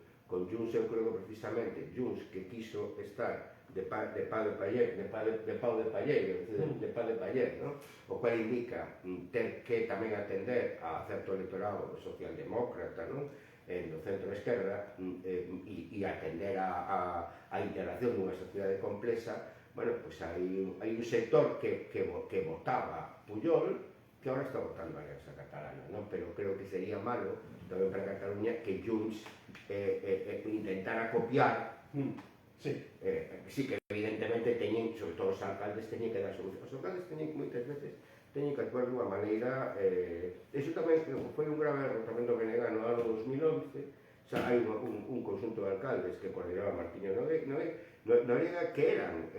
Junts, eu creo que precisamente Junts, que quiso estar de pau de paller, non? O cual indica ter que tamén atender a certo electorado socialdemócrata, non? do centro-esquerda e atender a integración dunha sociedade complexa, bueno, pois hai un sector que votaba Pujol que ahora está votando a Alianza Catalana, non? Pero creo que sería malo tamén para Cataluña que Junts intentara copiar. Sí. Sí que evidentemente teñen, sobre todo os alcaldes, teñen que dar solución. Os alcaldes teñen que moitas veces teñen que actuar dunha maneira. Eso tamén foi un grave erro tamén do BNG no ano 2011. Xa hai un conxunto de alcaldes que coordinaba Martiño Noriega que eran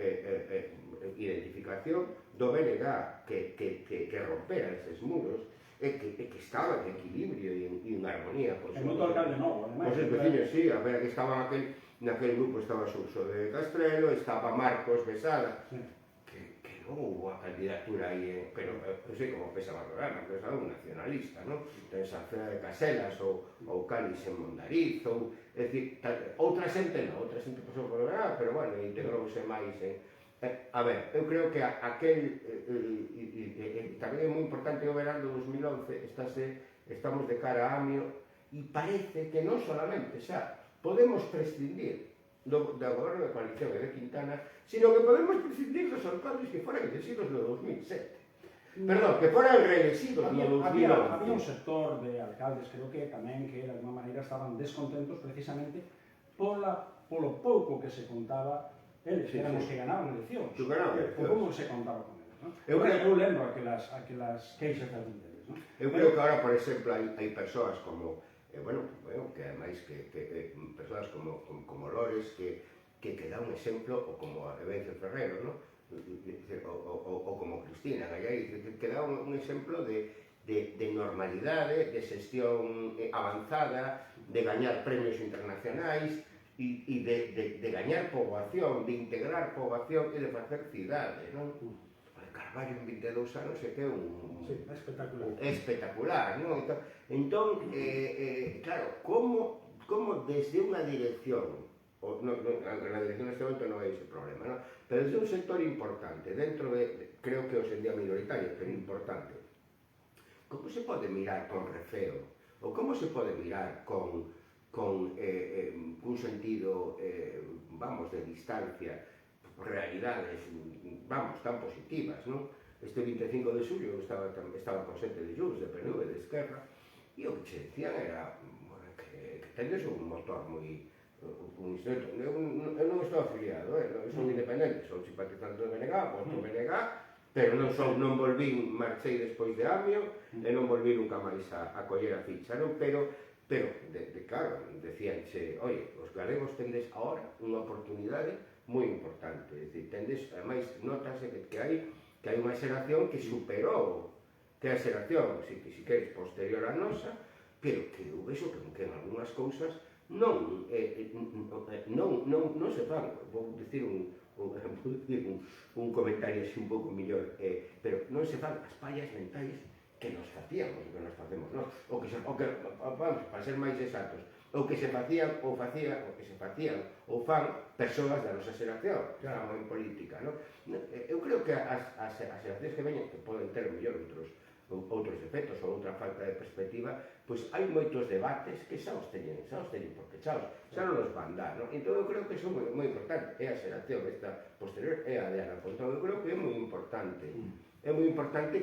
identificación do BNG que rompera eses muros e que estaba en equilibrio e en armonía. É moito alcalde novo, ademais. Os veciños, sí, a ver, que estaban naquel grupo estaba Xurxo de Castrelo, estaba Marcos Besada, que non houve a candidatura aí, pero non sei como pesa valorar, Marcos Besada un nacionalista, non? Ten Sanfea de Caselas ou Cáliz en Mondariz, é dicir, outra xente non, outra xente pasou por lá, pero bueno, integrouse máis en... A ver, eu creo que aquel, tamén é moi importante o verán do 2011, estamos de cara a Amio, e parece que non solamente xa podemos prescindir do goberno de coalición e de Quintana, sino que podemos prescindir dos alcaldes que foran elegidos no 2007. Perdón, que foran reelegidos no 2011. Había un sector de alcaldes, creo que tamén, que de alguma maneira estaban descontentos precisamente polo pouco que se contaba eles, que eran os que ganaban eleccións. Por como se contaba con eles, non? Eu lembro aquelas queixas de algún deles, non? Eu creo que agora, por exemplo, hai persoas como bueno, que ademais que persoas como Lores que dá un exemplo, ou como Evencio Ferrero, ¿no? ou como Cristina Gallai, que dá un exemplo de normalidade, de xestión avanzada, de gañar premios internacionais e de gañar poboación, de integrar poboación e de facer cidade, non? Carballo en 22 anos é que é espectacular, non? Entón, claro, como desde unha dirección, na dirección neste momento non hai ese problema, non? Pero desde un sector importante, dentro de, creo que hoxe en día minoritario, pero importante, como se pode mirar con receo, ou como se pode mirar con un sentido, vamos, de distancia, realidades, vamos, tan positivas, non? Este 25 de xulio estaba con xente de Junts, de PNV, de Esquerra, e o que se decían era que tendes un motor moi... Eu non estou afiliado, eu son independente, son simpatizante do BNG, voto BNG, pero non volvín, marchei despois de Amio, e non volvín nunca máis a coller a ficha, non? Pero claro, decíanche, oye, os galegos tendes agora unha oportunidade moi importante, é dicir, tendes, ademais, notase que hai unha xeración que superou, que é a xeración, si queres, posterior a nosa, pero que eu vexo que en algunhas cousas non se fan, vou dicir un comentario así un pouco millor, pero non se fan as pallas mentais que nos facíamos, que nos facemos, non? Vamos, para ser máis exactos, o que se facían ou fan persoas da nosa xeración, claro, en política, non? Eu creo que as xeracións que veñen, que poden ter mellor outros efectos ou outra falta de perspectiva, pois hai moitos debates que xa os teñen, porque xa non os van dar, non? Entón eu creo que iso é moi importante, é a xeración esta posterior, é a de Ana Pontón, eu creo que é moi importante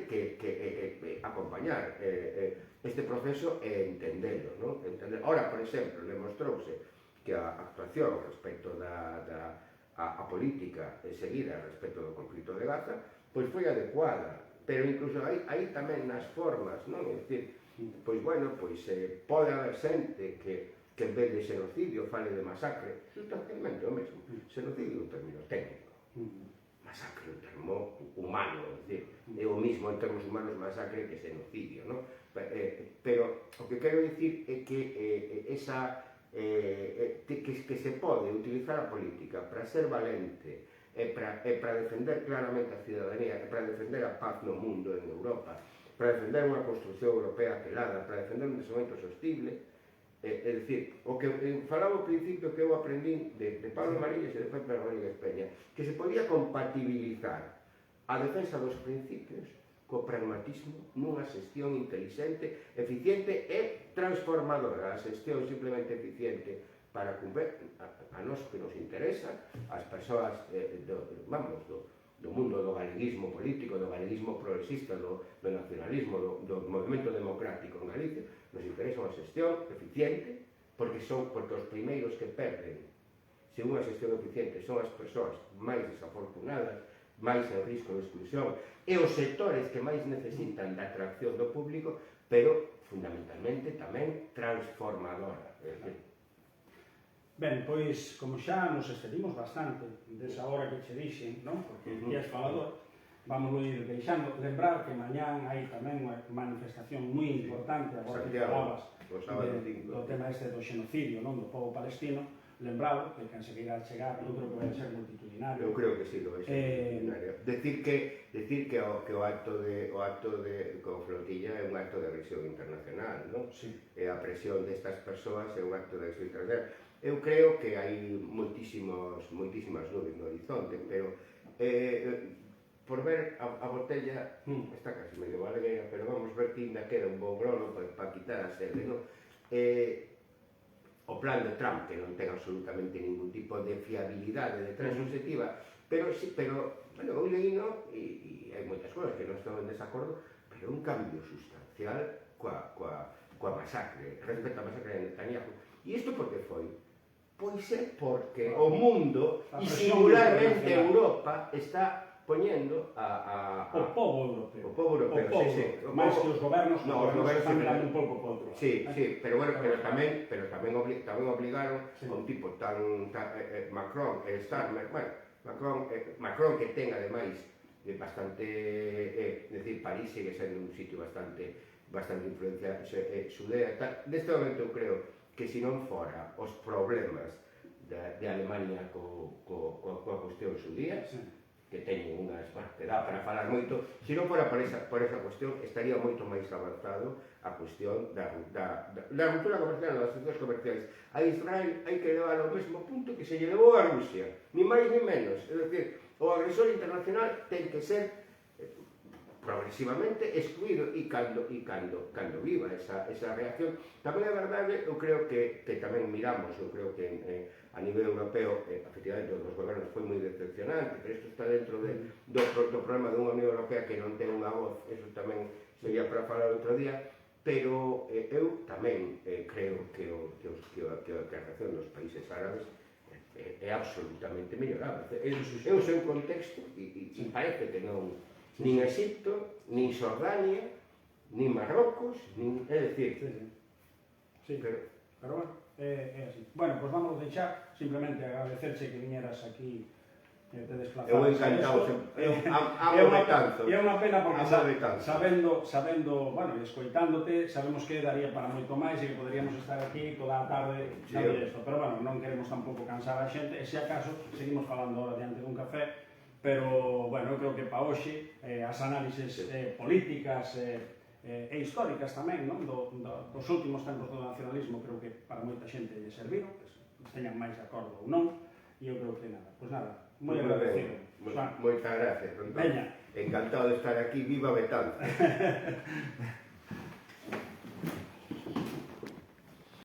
que acompañar este proceso e entendelo, non? Ora, por exemplo, demostrouse que a actuación respecto a política seguida respecto do conflito de Gaza, pois foi adecuada, pero incluso hai tamén nas formas, non? É dicir, pois bueno, pois pode haber xente que en vez de xenocidio fale de masacre, sustancialmente o mesmo. Xenocidio é un término técnico, masacre é un termo humano, é dicir, é o mismo en termos humanos masacre que xenocidio, non? Pero o que quero dicir é que que se pode utilizar a política para ser valente e para defender claramente a cidadanía, e para defender a paz no mundo, en Europa, para defender unha construcción europea quelada, para defender un desenvolvemento sostible. É dicir, o que falaba ao principio que eu aprendín de Pablo Marías e de Pepe Rodríguez Peña, que se podía compatibilizar a defensa dos principios co pragmatismo nunha xestión inteligente, eficiente e transformadora. A xestión simplemente eficiente para cumprir a nós que nos interesa, as persoas do mundo do galeguismo político, do galeguismo progresista, do nacionalismo, do movimento democrático en Galicia, nos interesa unha xestión eficiente, porque os primeiros que perden se unha xestión eficiente son as persoas máis desafortunadas, máis en risco de exclusión, e os sectores que máis necesitan da atracción do público, pero fundamentalmente tamén transformadora. Ben, pois, como xa nos excedimos bastante desa hora que che dixen, non? Porque ti és falador, vamos ir deixando. Lembrar que mañán hai tamén unha manifestación moi importante, agora que falabas do tema este do xenocidio, non? Do povo palestino, lembrado que quen se queira chegar, eu creo que vai ser multitudinario. Eu creo que sí, que vai ser multitudinario. Decir que o acto de con flotilla é un acto de agresión internacional, non? Sí. E a presión destas persoas é un acto de agresión internacional. Eu creo que hai moitísimas nubes no horizonte, pero por ver a botella, está casi medio valgueira, pero vamos ver que ainda queda un bon grolo para quitar a sede, non? O plan de Trump, que non ten absolutamente ningún tipo de fiabilidade detrás subjetiva, pero bueno, eu leíno, e hai moitas cousas que non estou en desacordo, pero un cambio sustancial coa masacre, respecto á masacre de Netanyahu. E isto por que foi? Pois é porque o mundo, e singularmente Europa, está poñendo o povo europeo. O povo europeo, sí. Máis que os gobernos, os gobernos están mirando un pouco por outro. Sí, pero bueno, pero tamén obligaron a un tipo tan Macron e Starmer, bueno, Macron que ten ademais bastante, decir, París sigue sendo un sitio bastante influencia xudea, neste momento eu creo que se non fora os problemas de Alemania coa cuestión xudía, que teñen unhas, que dá para falar moito, se non fora por esa cuestión, estaría moito máis avanzado a cuestión da ruptura comercial, das sancións comerciais. A Israel hai que levar ao mesmo punto que se lle levou a Rusia, ni máis ni menos. É dicir, o agresor internacional ten que ser progresivamente excluído e cando viva esa reacción. Tamén é verdade, eu creo que tamén miramos, eu creo que a nivel europeo, efectivamente, os gobernos foi moi decepcionante, pero isto está dentro do problema de unha Unión Europea que non ten unha voz, eso tamén sería para falar outro día, pero eu tamén creo que a reacción dos países árabes é absolutamente mellorable. Eu sei un contexto e parece que non nin Egipto, nin Xordania, nin Marrocos, é dicir... Sí, pero bueno, é así. Bueno, pois vamos deixar, simplemente agradecerche que viñeras aquí te desplazaras. Eu encantado, amo Betanzos. É unha pena porque sabendo, bueno, escoitándote, sabemos que daría para moito máis e que poderíamos estar aquí toda a tarde dando isto, pero bueno, non queremos tampouco cansar a xente, e se acaso seguimos falando ahora diante dun café. Pero, bueno, eu creo que para hoxe as análises políticas e históricas tamén, non? Dos últimos tempos do nacionalismo, creo que para moita xente lle serviron, que teñan máis de acordo ou non, e eu creo que nada, pois nada, moi agradecido. Moitas gracias, Antón. Encantado de estar aquí, viva Betanzos.